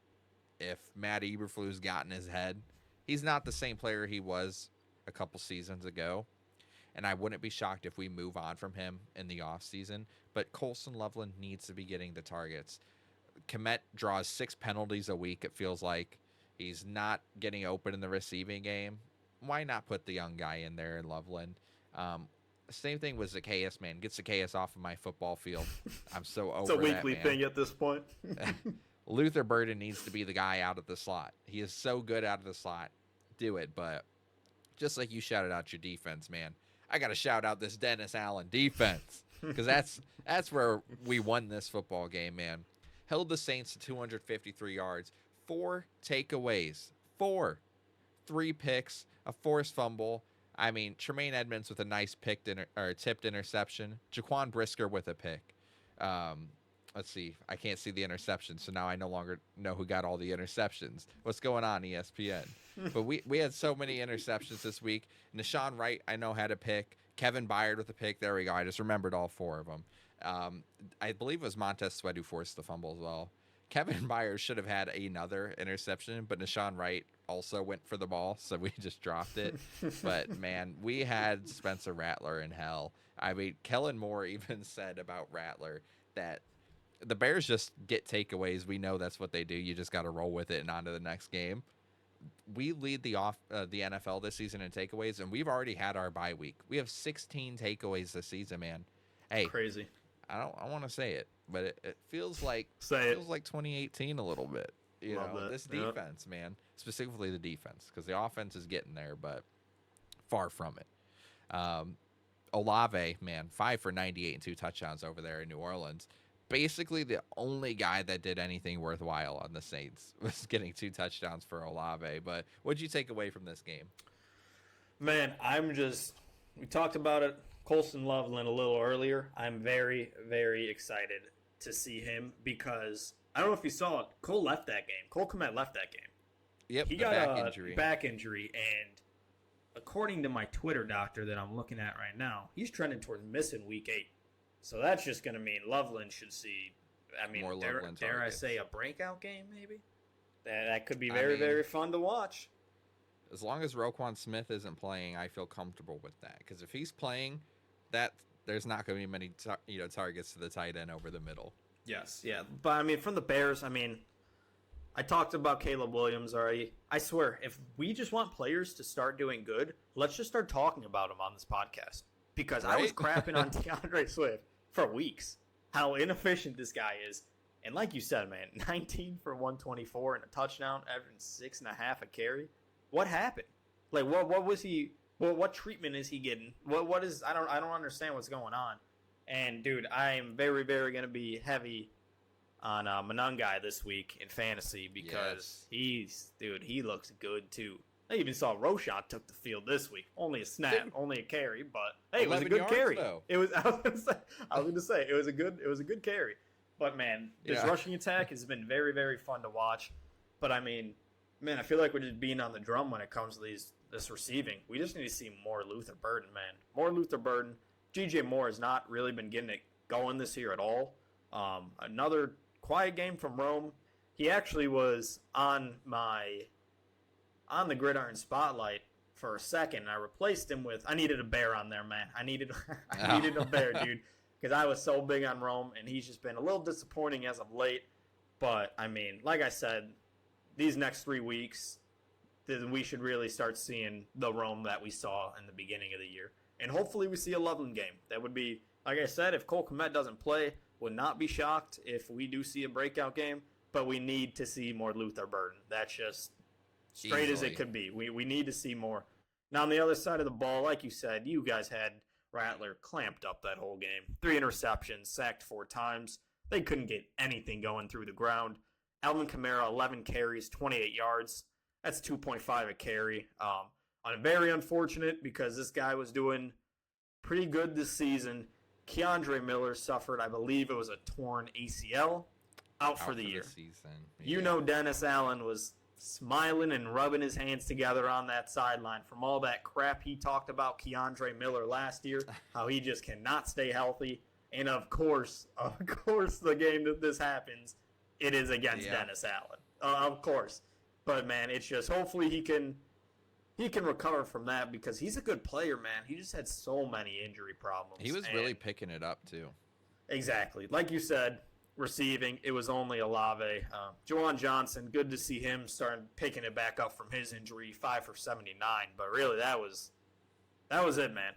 if Matt Eberflus got in his head. He's not the same player he was a couple seasons ago. And I wouldn't be shocked if we move on from him in the offseason. But Colston Loveland needs to be getting the targets. Kmet draws 6 penalties a week, it feels like. He's not getting open in the receiving game. Why not put the young guy in there in Loveland? Same thing with Zacchaeus, man. Get Zacchaeus off of my football field. I'm so over that, It's a weekly thing at this point. Luther Burden needs to be the guy out of the slot. He is so good out of the slot. Do it, but just like you shouted out your defense, man. I got to shout out this Dennis Allen defense because that's where we won this football game, man. Held the Saints to 253 yards, 4 takeaways, 3 picks, a forced fumble. I mean, Tremaine Edmonds with a nice tipped interception. Jaquan Brisker with a pick. Let's see. I can't see the interception, so now I no longer know who got all the interceptions. What's going on, ESPN? But we had so many interceptions this week. Nashawn Wright, I know, had a pick. Kevin Byard with a pick. There we go. I just remembered all 4 of them. I believe it was Montez Sweat who forced the fumble as well. Kevin Byard should have had another interception, but Nashawn Wright also went for the ball, so we just dropped it. But, man, we had Spencer Rattler in hell. I mean, Kellen Moore even said about Rattler that the Bears just get takeaways. We know that's what they do. You just got to roll with it and on to the next game. We lead the NFL this season in takeaways, and we've already had our bye week. We have 16 takeaways this season, man. Hey, crazy. I want to say it, but it feels like like 2018 a little bit. You know, this defense, man, specifically the defense, because the offense is getting there, but far from it. Olave, man, 5 for 98 and 2 touchdowns over there in New Orleans. Basically, the only guy that did anything worthwhile on the Saints was getting 2 touchdowns for Olave. But what'd you take away from this game? Man, we talked about it, Colston Loveland a little earlier. I'm very, very excited to see him because I don't know if you saw it. Cole left that game. Cole Kmet left that game. Yep, he got a back injury, and according to my Twitter doctor that I'm looking at right now, he's trending towards missing week 8. So that's just going to mean Loveland should see, more dare I say, a breakout game maybe? That could be very, very fun to watch. As long as Roquan Smith isn't playing, I feel comfortable with that. Because if he's playing, there's not going to be many targets to the tight end over the middle. Yes, yeah. But, I mean, from the Bears, I talked about Caleb Williams already. I swear, if we just want players to start doing good, let's just start talking about them on this podcast. Because I was crapping on DeAndre Swift for weeks, how inefficient this guy is. And like you said, man, 19 for 124 and a touchdown, averaging 6.5 a carry. What happened? Like, what was he? What treatment is he getting? What is? I don't understand what's going on. And dude, I am very, very gonna be heavy on Monangai this week in fantasy because he looks good too. I even saw Roschon took the field this week. Only a snap, only a carry, but hey, it was a good carry. Though. It was. I was gonna say it was a good carry. But man, this rushing attack has been very, very fun to watch. But I mean, man, I feel like we're just being on the drum when it comes to this receiving. We just need to see more Luther Burden, man. More Luther Burden. DJ Moore has not really been getting it going this year at all. Another quiet game from Rome. He actually was on the Gridiron Spotlight for a second. And I replaced him with, I needed a bear on there, man. I needed a bear, dude, because I was so big on Rome, and he's just been a little disappointing as of late. But, I mean, like I said, these next 3 weeks, then we should really start seeing the Rome that we saw in the beginning of the year. And hopefully we see a Loveland game. That would be, like I said, if Cole Kmet doesn't play, would not be shocked if we do see a breakout game. But we need to see more Luther Burden. That's just straight as it could be. We need to see more. Now, on the other side of the ball, like you said, you guys had Rattler clamped up that whole game. 3 interceptions, sacked 4 times. They couldn't get anything going through the ground. Alvin Kamara, 11 carries, 28 yards. That's 2.5 a carry. Very unfortunate because this guy was doing pretty good this season. Keandre Miller suffered, I believe it was a torn ACL, out for the year. Season. You know Dennis Allen was smiling and rubbing his hands together on that sideline from all that crap he talked about Keandre Miller last year, how he just cannot stay healthy. And of course, the game that this happens, it is against Dennis Allen. Of course. But, man, it's just hopefully he can recover from that because he's a good player, man. He just had so many injury problems. He was really picking it up, too. Exactly. Like you said, receiving, it was only Olave. Juwan Johnson, good to see him starting picking it back up from his injury, 5 for 79. But really, that was it, man.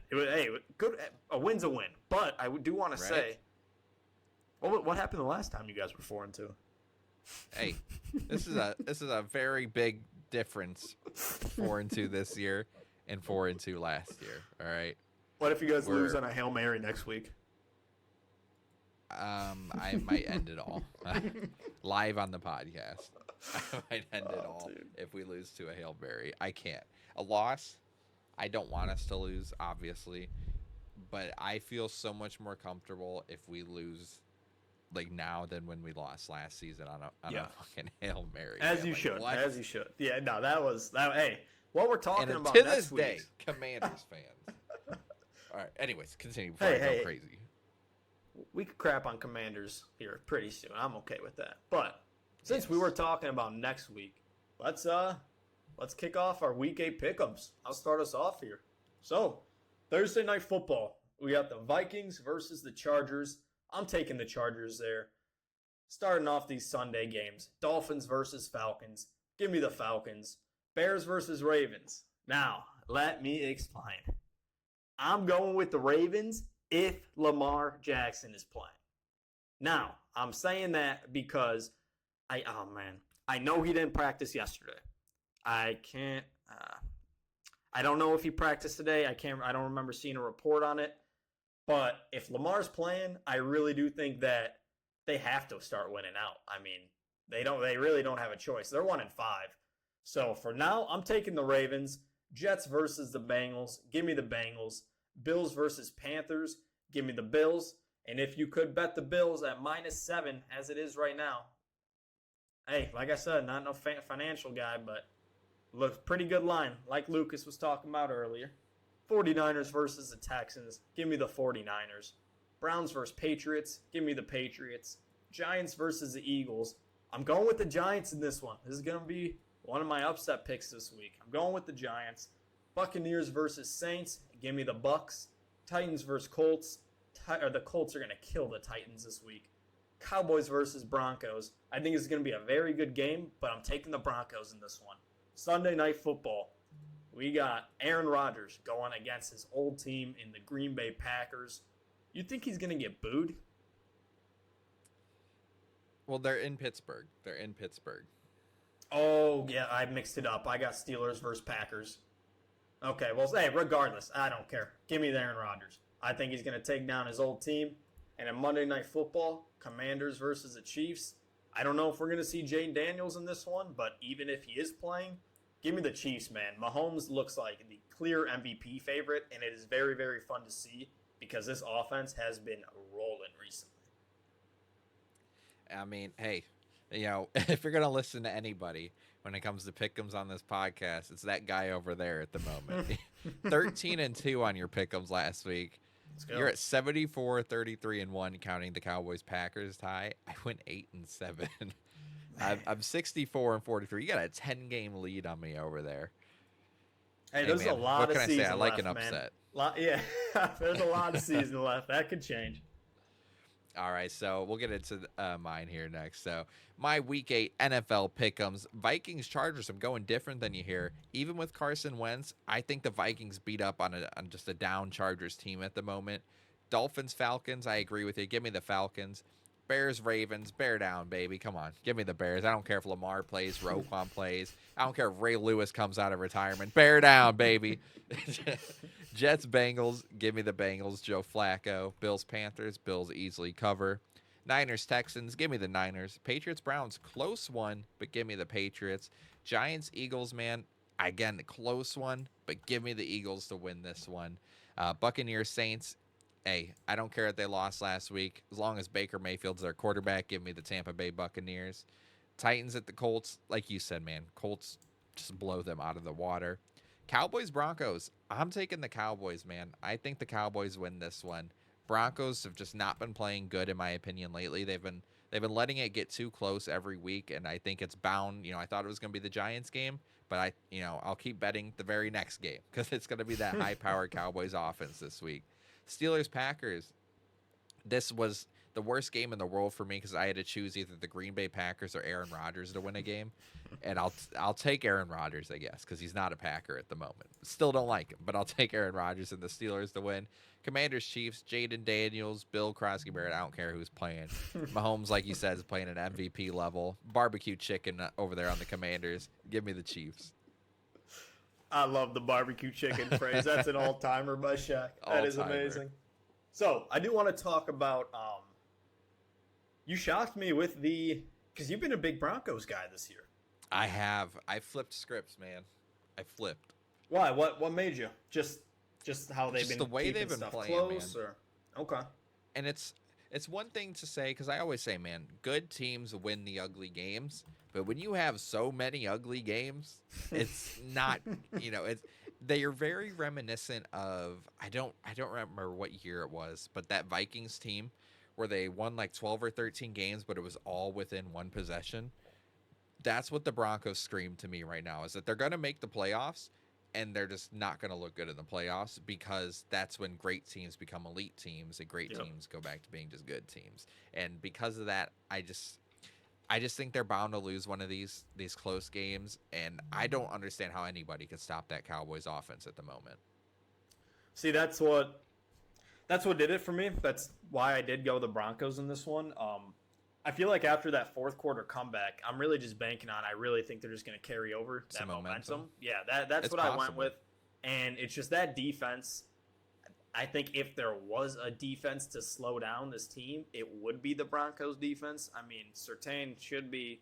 Good. A win's a win. But I do want to say, what happened the last time you guys were 4-2? Hey, this is a very big difference. 4-2 this year and 4-2 last year. All right. What if you guys lose on a Hail Mary next week? I might end it all live on the podcast. I might end it all if we lose to a Hail Mary. I can't. A loss. I don't want us to lose, obviously, but I feel so much more comfortable if we lose like now than when we lost last season on a fucking Hail Mary. As you should. What? As you should. Yeah, no, that was Hey, what we're talking about to this day, Commanders fans. All right. Anyways, continue before I go crazy. We could crap on Commanders here pretty soon. I'm okay with that. But since we were talking about next week, let's kick off our Week 8 pick'ems. I'll start us off here. So, Thursday Night Football. We got the Vikings versus the Chargers. I'm taking the Chargers there. Starting off these Sunday games. Dolphins versus Falcons. Give me the Falcons. Bears versus Ravens. Now, let me explain. I'm going with the Ravens if Lamar Jackson is playing. Now, I'm saying that because I know he didn't practice yesterday. I don't know if he practiced today. I don't remember seeing a report on it. But if Lamar's playing, I really do think that they have to start winning out. I mean, they really don't have a choice. They're 1-5. So for now, I'm taking the Ravens. Jets versus the Bengals. Give me the Bengals. Bills versus Panthers. Give me the Bills. And if you could bet the Bills at -7, as it is right now, hey, like I said, not no financial guy, but looks pretty good line, like Lucas was talking about earlier. 49ers versus the Texans. Give me the 49ers. Browns versus Patriots. Give me the Patriots. Giants versus the Eagles. I'm going with the Giants in this one. This is going to be one of my upset picks this week. I'm going with the Giants. Buccaneers versus Saints. Give me the Bucks. Titans versus Colts. The Colts are going to kill the Titans this week. Cowboys versus Broncos. I think it's going to be a very good game, but I'm taking the Broncos in this one. Sunday Night Football. We got Aaron Rodgers going against his old team in the Green Bay Packers. You think he's going to get booed? Well, they're in Pittsburgh. Oh, yeah, I mixed it up. I got Steelers versus Packers. Okay, well, hey, regardless, I don't care. Give me the Aaron Rodgers. I think he's going to take down his old team. And in Monday Night Football, Commanders versus the Chiefs. I don't know if we're going to see Jane Daniels in this one, but even if he is playing, give me the Chiefs, man. Mahomes looks like the clear MVP favorite, and it is very, very fun to see because this offense has been rolling recently. I mean, hey, if you're going to listen to anybody when it comes to pick'ems on this podcast, it's that guy over there at the moment. 13-2 on your pick'ems last week. You're at 74, 33-1, counting the Cowboys-Packers tie. I went 8-7. I'm 64-43. You got a 10-game lead on me over there. Hey, Hey there's a man, lot what of can I say? I season like left, an man. upset. Yeah, there's a lot of season left. That could change. All right, so we'll get into mine here next. So my Week 8 NFL pick'ems, Vikings Chargers. I'm going different than you hear. Even with Carson Wentz, I think the Vikings beat up on just a down Chargers team at the moment. Dolphins Falcons, I agree with you. Give me the Falcons. Bears Ravens, bear down, baby. Come on, give me the Bears. I don't care if Lamar plays, Roquan plays. I don't care if Ray Lewis comes out of retirement. Bear down, baby. Jets Bengals, give me the Bengals. Joe Flacco. Bills Panthers, Bills easily cover. Niners Texans, give me the Niners. Patriots Browns, close one, but give me the Patriots. Giants Eagles, man, again close one, but give me the Eagles to win this one. Buccaneers Saints, hey, I don't care if they lost last week. As long as Baker Mayfield's their quarterback, give me the Tampa Bay Buccaneers. Titans at the Colts, like you said, man, Colts just blow them out of the water. Cowboys Broncos, I'm taking the Cowboys, man. I think the Cowboys win this one. Broncos have just not been playing good, in my opinion, lately. They've been letting it get too close every week, and I think it's bound. I thought it was going to be the Giants game, but I'll keep betting the very next game because it's going to be that high-powered Cowboys offense this week. Steelers Packers. This was the worst game in the world for me because I had to choose either the Green Bay Packers or Aaron Rodgers to win a game, and I'll take Aaron Rodgers, I guess, because he's not a Packer at the moment. Still don't like him, but I'll take Aaron Rodgers and the Steelers to win. Commanders Chiefs, Jaden Daniels, Bill Crosby Barrett. I don't care who's playing. Mahomes, like you said, is playing at MVP level. Barbecue chicken over there on the Commanders. Give me the Chiefs. I love the barbecue chicken phrase. That's an all-timer by Shaq. That is All-timer. amazing. So, I do want to talk about, you shocked me with because you've been a big Broncos guy this year. I have. I flipped scripts, man. I flipped. Why? What made you? Just how they've Just been the way keeping they've been stuff playing, close, man. or okay. And it's one thing to say, because I always say, man, good teams win the ugly games. But when you have so many ugly games, it's not, they are very reminiscent of, I don't remember what year it was, but that Vikings team where they won like 12 or 13 games, but it was all within one possession. That's what the Broncos scream to me right now, is that they're going to make the playoffs, and they're just not going to look good in the playoffs, because that's when great teams become elite teams and great teams go back to being just good teams. And because of that, I just think they're bound to lose one of these close games, and I don't understand how anybody could stop that Cowboys offense at the moment. See, that's what did it for me. That's why I did go the Broncos in this one. I feel like after that fourth quarter comeback, I'm really just banking on, I really think they're just going to carry over that momentum. Yeah, that's what I went with. And it's just that defense. I think if there was a defense to slow down this team, it would be the Broncos defense. I mean, Surtain should be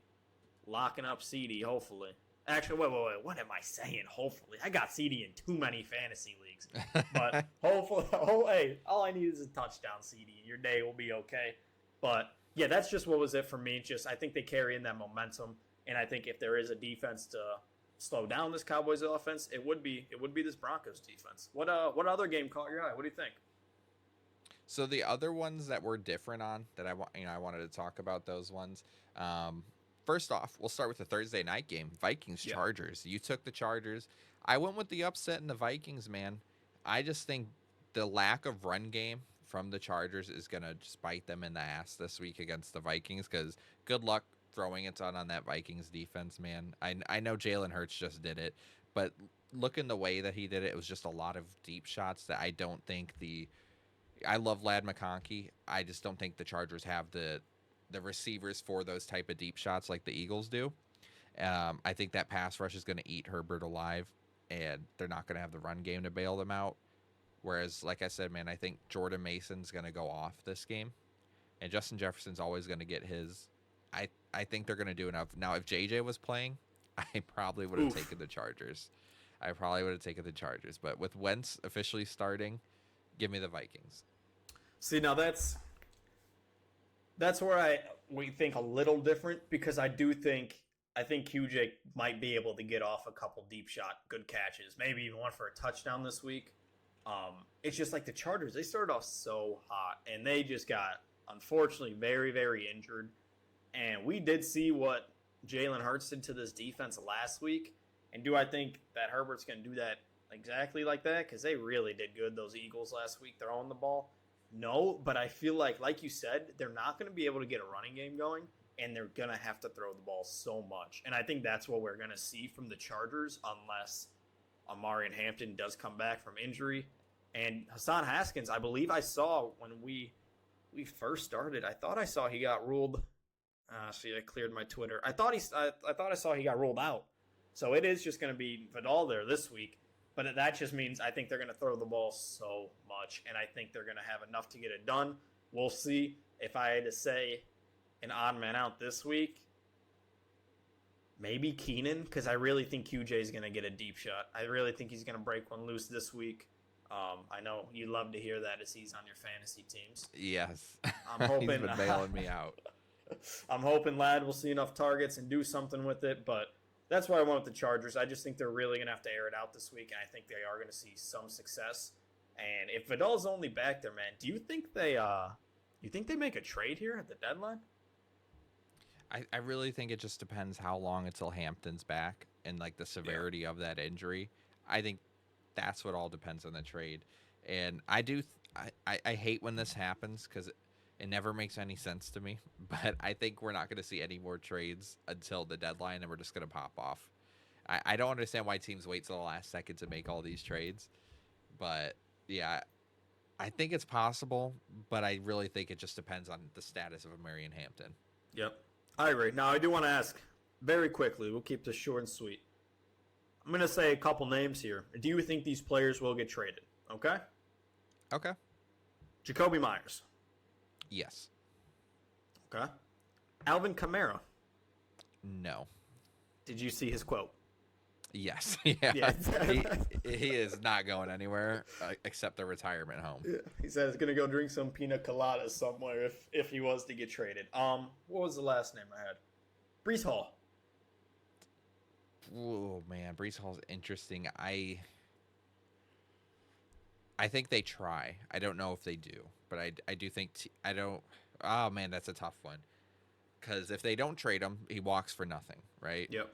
locking up CD, hopefully. Actually, wait. What am I saying? Hopefully. I got CD in too many fantasy leagues. But hopefully, hey, all I need is a touchdown, CD, and your day will be okay. But yeah, that's just what was it for me. Just I think they carry in that momentum, and I think if there is a defense to slow down this Cowboys offense, it would be this Broncos defense. What other game caught your eye? What do you think? So the other ones that were different on that I wanted to talk about those ones. First off, we'll start with the Thursday night game, Vikings Chargers. You took the Chargers. I went with the upset in the Vikings, man. I just think the lack of run game from the Chargers is going to just bite them in the ass this week against the Vikings, because good luck throwing it on that Vikings defense, man. I know Jalen Hurts just did it, but looking the way that he did it was just a lot of deep shots that I don't think I love Ladd McConkey. I just don't think the Chargers have the receivers for those type of deep shots like the Eagles do. I think that pass rush is going to eat Herbert alive, and they're not going to have the run game to bail them out. Whereas, like I said, man, I think Jordan Mason's going to go off this game, and Justin Jefferson's always going to get his. I think they're going to do enough. Now, if JJ was playing, I probably would have taken the Chargers. But with Wentz officially starting, give me the Vikings. See, now that's where we think a little different, because I think QJ might be able to get off a couple deep shot good catches, maybe even one for a touchdown this week. It's just like the Chargers, they started off so hot, and they just got, unfortunately, very, very injured. And we did see what Jalen Hurts did to this defense last week. And do I think that Herbert's going to do that exactly like that? Because they really did good, those Eagles, last week throwing the ball. No, but I feel like you said, they're not going to be able to get a running game going, and they're going to have to throw the ball so much. And I think that's what we're going to see from the Chargers unless Amari and Hampton does come back from injury. And Hassan Haskins, I believe I saw when we first started, I thought I saw he got ruled. See, I cleared my Twitter. I thought I saw he got ruled out. So it is just going to be Vidal there this week. But that just means I think they're going to throw the ball so much, and I think they're going to have enough to get it done. We'll see. If I had to say an odd man out this week, maybe Keenan, because I really think QJ is going to get a deep shot. I really think he's going to break one loose this week. I know you love to hear that as he's on your fantasy teams. Yes. I'm hoping he's been bailing me out. I'm hoping Ladd will see enough targets and do something with it, but that's what I want with the Chargers. I just think they're really going to have to air it out this week, and I think they are going to see some success. And if Vidal's only back there, man, do you think they make a trade here at the deadline? I really think it just depends how long until Hampton's back and like the severity of that injury. I think that's what all depends on the trade. And I hate when this happens because it never makes any sense to me. But I think we're not going to see any more trades until the deadline, and we're just going to pop off. I don't understand why teams wait till the last second to make all these trades. But yeah, I think it's possible, but I really think it just depends on the status of Amari and Hampton. Yep. I agree. Now, I do want to ask very quickly. We'll keep this short and sweet. I'm going to say a couple names here. Do you think these players will get traded? Okay? Okay. Jacoby Myers. Yes. Okay. Alvin Kamara. No. Did you see his quote? Yes. Yeah. he is not going anywhere except the retirement home. Yeah. He said he's gonna go drink some pina coladas somewhere if he was to get traded. What was the last name I had? Breece Hall. Oh man, Breece Hall's interesting. I think they try. I don't know if they do, but I do think I don't. Oh man, that's a tough one. Because if they don't trade him, he walks for nothing, right? Yep.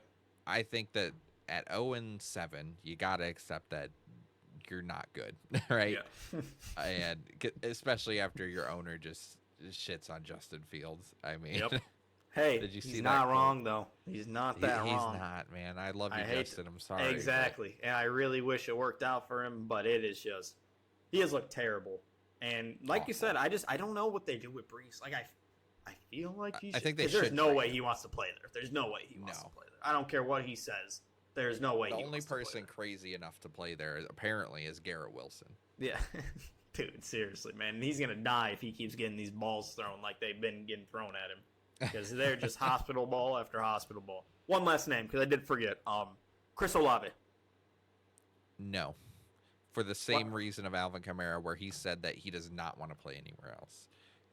I think that at 0-7, you gotta accept that you're not good, right? Yeah. And especially after your owner just shits on Justin Fields. I mean, yep. Hey, did you see he's that not quote? wrong though. He's not that wrong. He's not, man. I love you, Justin. I'm sorry. Exactly, and I really wish it worked out for him, but it is just he has looked terrible. And like awful. You said, I don't know what they do with Breece. Like I feel like he should. I think they should. There's no way him. he wants to play there. There's no way he wants to play there. I don't care what he says. There's no way. The he only wants to person play there. crazy enough to play there apparently is Garrett Wilson. Yeah, dude, seriously, man, he's gonna die if he keeps getting these balls thrown like they've been getting thrown at him because they're just hospital ball after hospital ball. One last name because I did forget. Chris Olave. No. For the same reason of Alvin Kamara, where he said that he does not want to play anywhere else.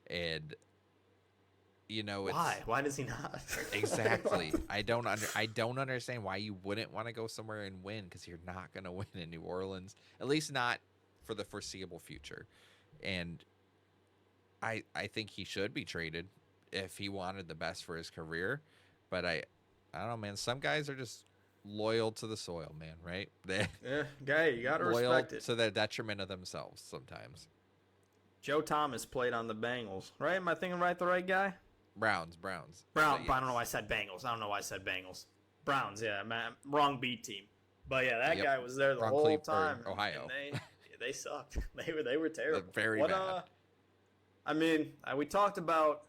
And, you know, it's... Why does he not? Exactly. I don't understand why you wouldn't want to go somewhere and win, because you're not going to win in New Orleans, at least not for the foreseeable future. And I think he should be traded if he wanted the best for his career. But I don't know, man. Some guys are just loyal to the soil, man, right? Guy, you gotta respect it. To the detriment of themselves sometimes. Joe Thomas played on the Bengals, right? Am I thinking the right guy? Browns. Yes. I don't know why I said Bengals. Browns, yeah, man, wrong B team. But yeah, that guy was there the whole time. Ohio. And they sucked. They were terrible. Very bad. I mean, we talked about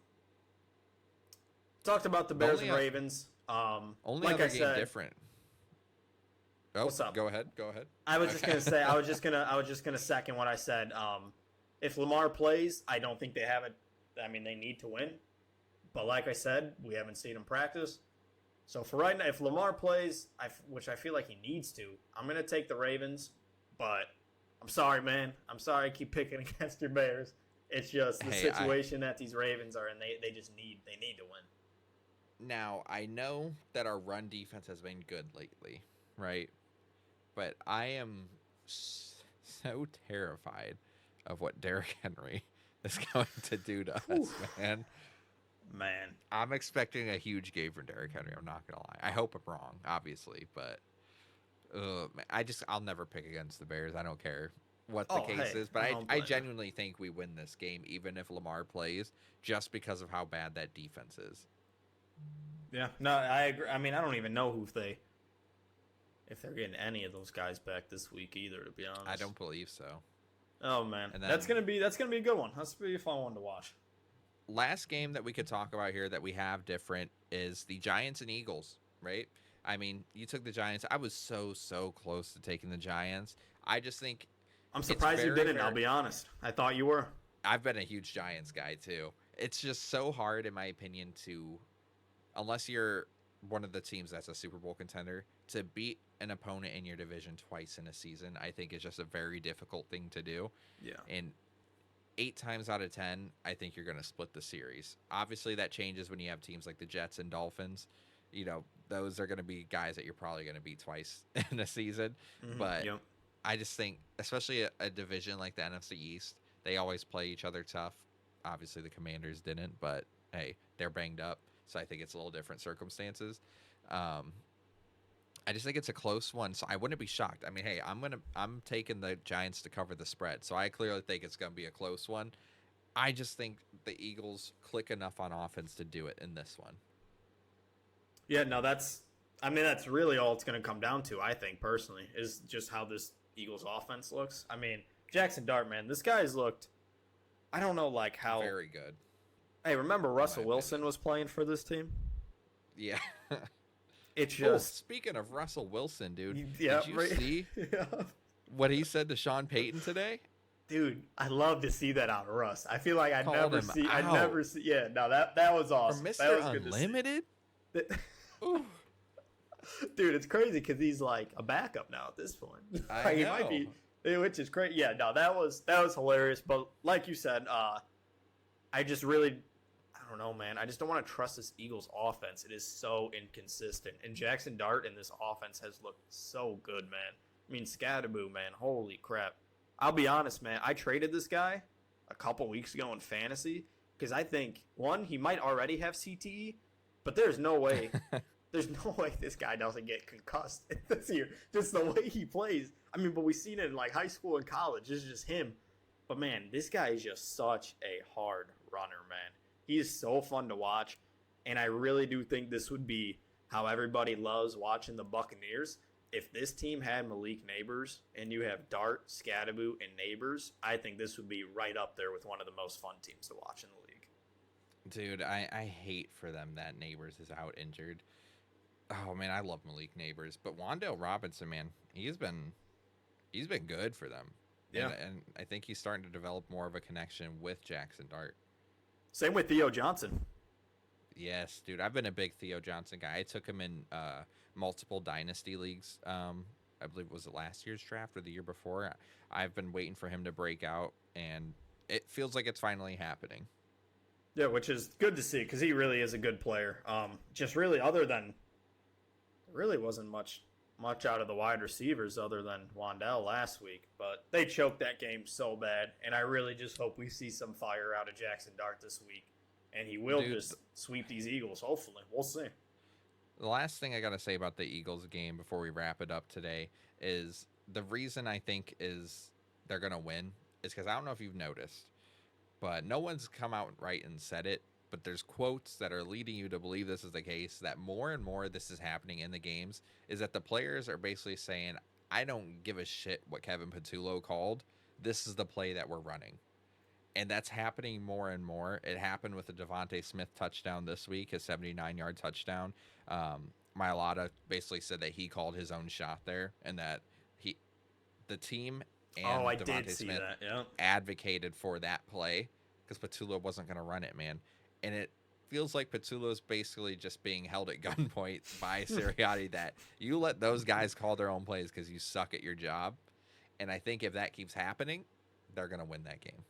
the Bears and Ravens. Only like other I game said, different. Oh, what's up? Go ahead. I was just gonna say. I was just gonna second what I said. If Lamar plays, I don't think they have it. I mean, they need to win. But like I said, we haven't seen him practice. So for right now, if Lamar plays, which I feel like he needs to, I'm gonna take the Ravens. But I'm sorry, man. I'm sorry I keep picking against your Bears. It's just the situation that these Ravens are in. They just need to win. Now, I know that our run defense has been good lately, right? But I am so terrified of what Derrick Henry is going to do to us, man. I'm expecting a huge game from Derrick Henry. I'm not going to lie. I hope I'm wrong, obviously, but I'll never pick against the Bears. I don't care what the Oh, case hey, is, but I I don't I blame you. genuinely think we win this game, even if Lamar plays, just because of how bad that defense is. Yeah, no, I agree. I mean, I don't even know if they're getting any of those guys back this week either. To be honest, I don't believe so. Oh man, And that's then gonna be a good one. That's gonna be a fun one to watch. last game that we could talk about here that we have different is the Giants and Eagles, right? I mean, you took the Giants. I was so close to taking the Giants. I just think I'm it's surprised you very, didn't. I'll very. be honest. I thought you were. I've been a huge Giants guy too. It's just so hard, in my opinion, to unless you're one of the teams that's a Super Bowl contender, to beat an opponent in your division twice in a season. I think is just a very difficult thing to do. Yeah. And 8 times out of 10, I think you're going to split the series. Obviously, that changes when you have teams like the Jets and Dolphins. Those are going to be guys that you're probably going to beat twice in a season. But Yep. I just think, especially a division like the NFC East, they always play each other tough. Obviously, the Commanders didn't, but hey, they're banged up. So I think it's a little different circumstances. I just think it's a close one, so I wouldn't be shocked. I mean, hey, I'm taking the Giants to cover the spread, so I clearly think it's going to be a close one. I just think the Eagles click enough on offense to do it in this one. Yeah. No, that's. I mean, that's really all it's gonna come down to. I think personally is just how this Eagles offense looks. I mean, Jackson Dart, man, this guy's looked. I don't know, like how. Very good. Hey, remember Russell my Wilson opinion. was playing for this team? Yeah. It's Oh, just. speaking of Russell Wilson, dude, Yeah, did you right. see Yeah. what he said to Sean Payton today? Dude, I love to see that out of Russ. I feel like I Called never him see. I out. never see. Yeah, no, that was From awesome. That Mr. was good to see. Unlimited? Ooh, Dude, it's crazy because he's like a backup now at this point. I Like, he know. might be, which is great. Yeah, no, that was hilarious. But like you said, I just really, I don't know, man. I just don't want to trust this Eagles offense. It is so inconsistent. And Jackson Dart in this offense has looked so good, man. I mean, Scadaboo, man, holy crap. I'll be honest, man. I traded this guy a couple weeks ago in fantasy because I think one, he might already have CTE, but there's no way. There's no way this guy doesn't get concussed this year. Just the way he plays. I mean, but we've seen it in like high school and college. It's just him. But man, this guy is just such a hard runner, man. He is so fun to watch. And I really do think this would be how everybody loves watching the Buccaneers. If this team had Malik Neighbors and you have Dart, Scadaboo, and Neighbors, I think this would be right up there with one of the most fun teams to watch in the league. dude, I hate for them that Neighbors is out injured. Oh man, I love Malik Neighbors, but Wan'Dale Robinson, man, he's been good for them. Yeah. And I think he's starting to develop more of a connection with Jackson Dart. Same with Theo Johnson. Yes, dude, I've been a big Theo Johnson guy. I took him in multiple dynasty leagues. I believe it was last year's draft or the year before. I've been waiting for him to break out, and it feels like it's finally happening. Yeah, which is good to see because he really is a good player. Just really, other than really wasn't much out of the wide receivers other than Wan'Dale last week, but they choked that game so bad, and I really just hope we see some fire out of Jackson Dart this week, and he will just sweep these Eagles. Hopefully, we'll see. The last thing I got to say about the Eagles game before we wrap it up today is the reason I think is they're going to win is because I don't know if you've noticed, but no one's come out right and said it, but there's quotes that are leading you to believe this is the case, that more and more this is happening in the games, is that the players are basically saying, I don't give a shit what Kevin Patullo called. This is the play that we're running. And that's happening more and more. It happened with the Devontae Smith touchdown this week, his 79-yard touchdown. Mailata basically said that he called his own shot there, and that the team and I Devontae did see Smith that. Yeah. advocated for that play because Patullo wasn't going to run it, man. And it feels like Patullo's basically just being held at gunpoint by Sirianni that you let those guys call their own plays because you suck at your job. And I think if that keeps happening, they're going to win that game.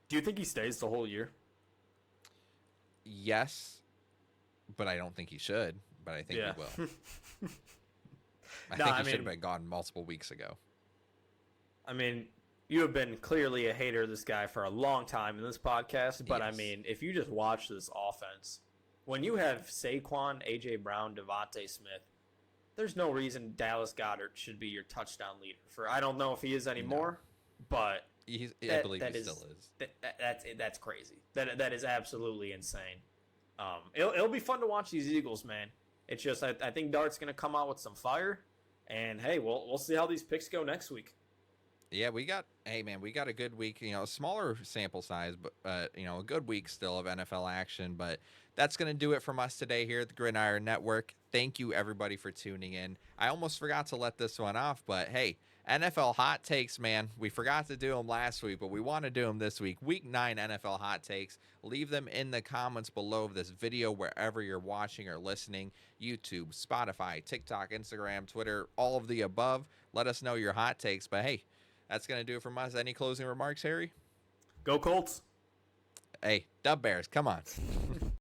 Do you think he stays the whole year? Yes, but I don't think he should. But I think he will. I think he should have been gone multiple weeks ago. I mean, you have been clearly a hater of this guy for a long time in this podcast, but Yes. I mean, if you just watch this offense, when you have Saquon, AJ Brown, Devontae Smith, there's no reason Dallas Goedert should be your touchdown leader. I don't know if he is anymore, but I believe he still is. That's crazy. That is absolutely insane. It'll be fun to watch these Eagles, man. It's just I think Dart's gonna come out with some fire, and hey, we'll see how these picks go next week. Yeah, we got a good week, a smaller sample size, but a good week still of NFL action. But that's going to do it from us today here at the Gridiron Network. Thank you, everybody, for tuning in. I almost forgot to let this one off, but hey, NFL hot takes, man. We forgot to do them last week, but we want to do them this week. Week 9 NFL hot takes. Leave them in the comments below this video, wherever you're watching or listening. YouTube, Spotify, TikTok, Instagram, Twitter, all of the above. Let us know your hot takes. But hey, that's going to do it from us. Any closing remarks, Harry? Go Colts. Hey, Dub Bears, come on.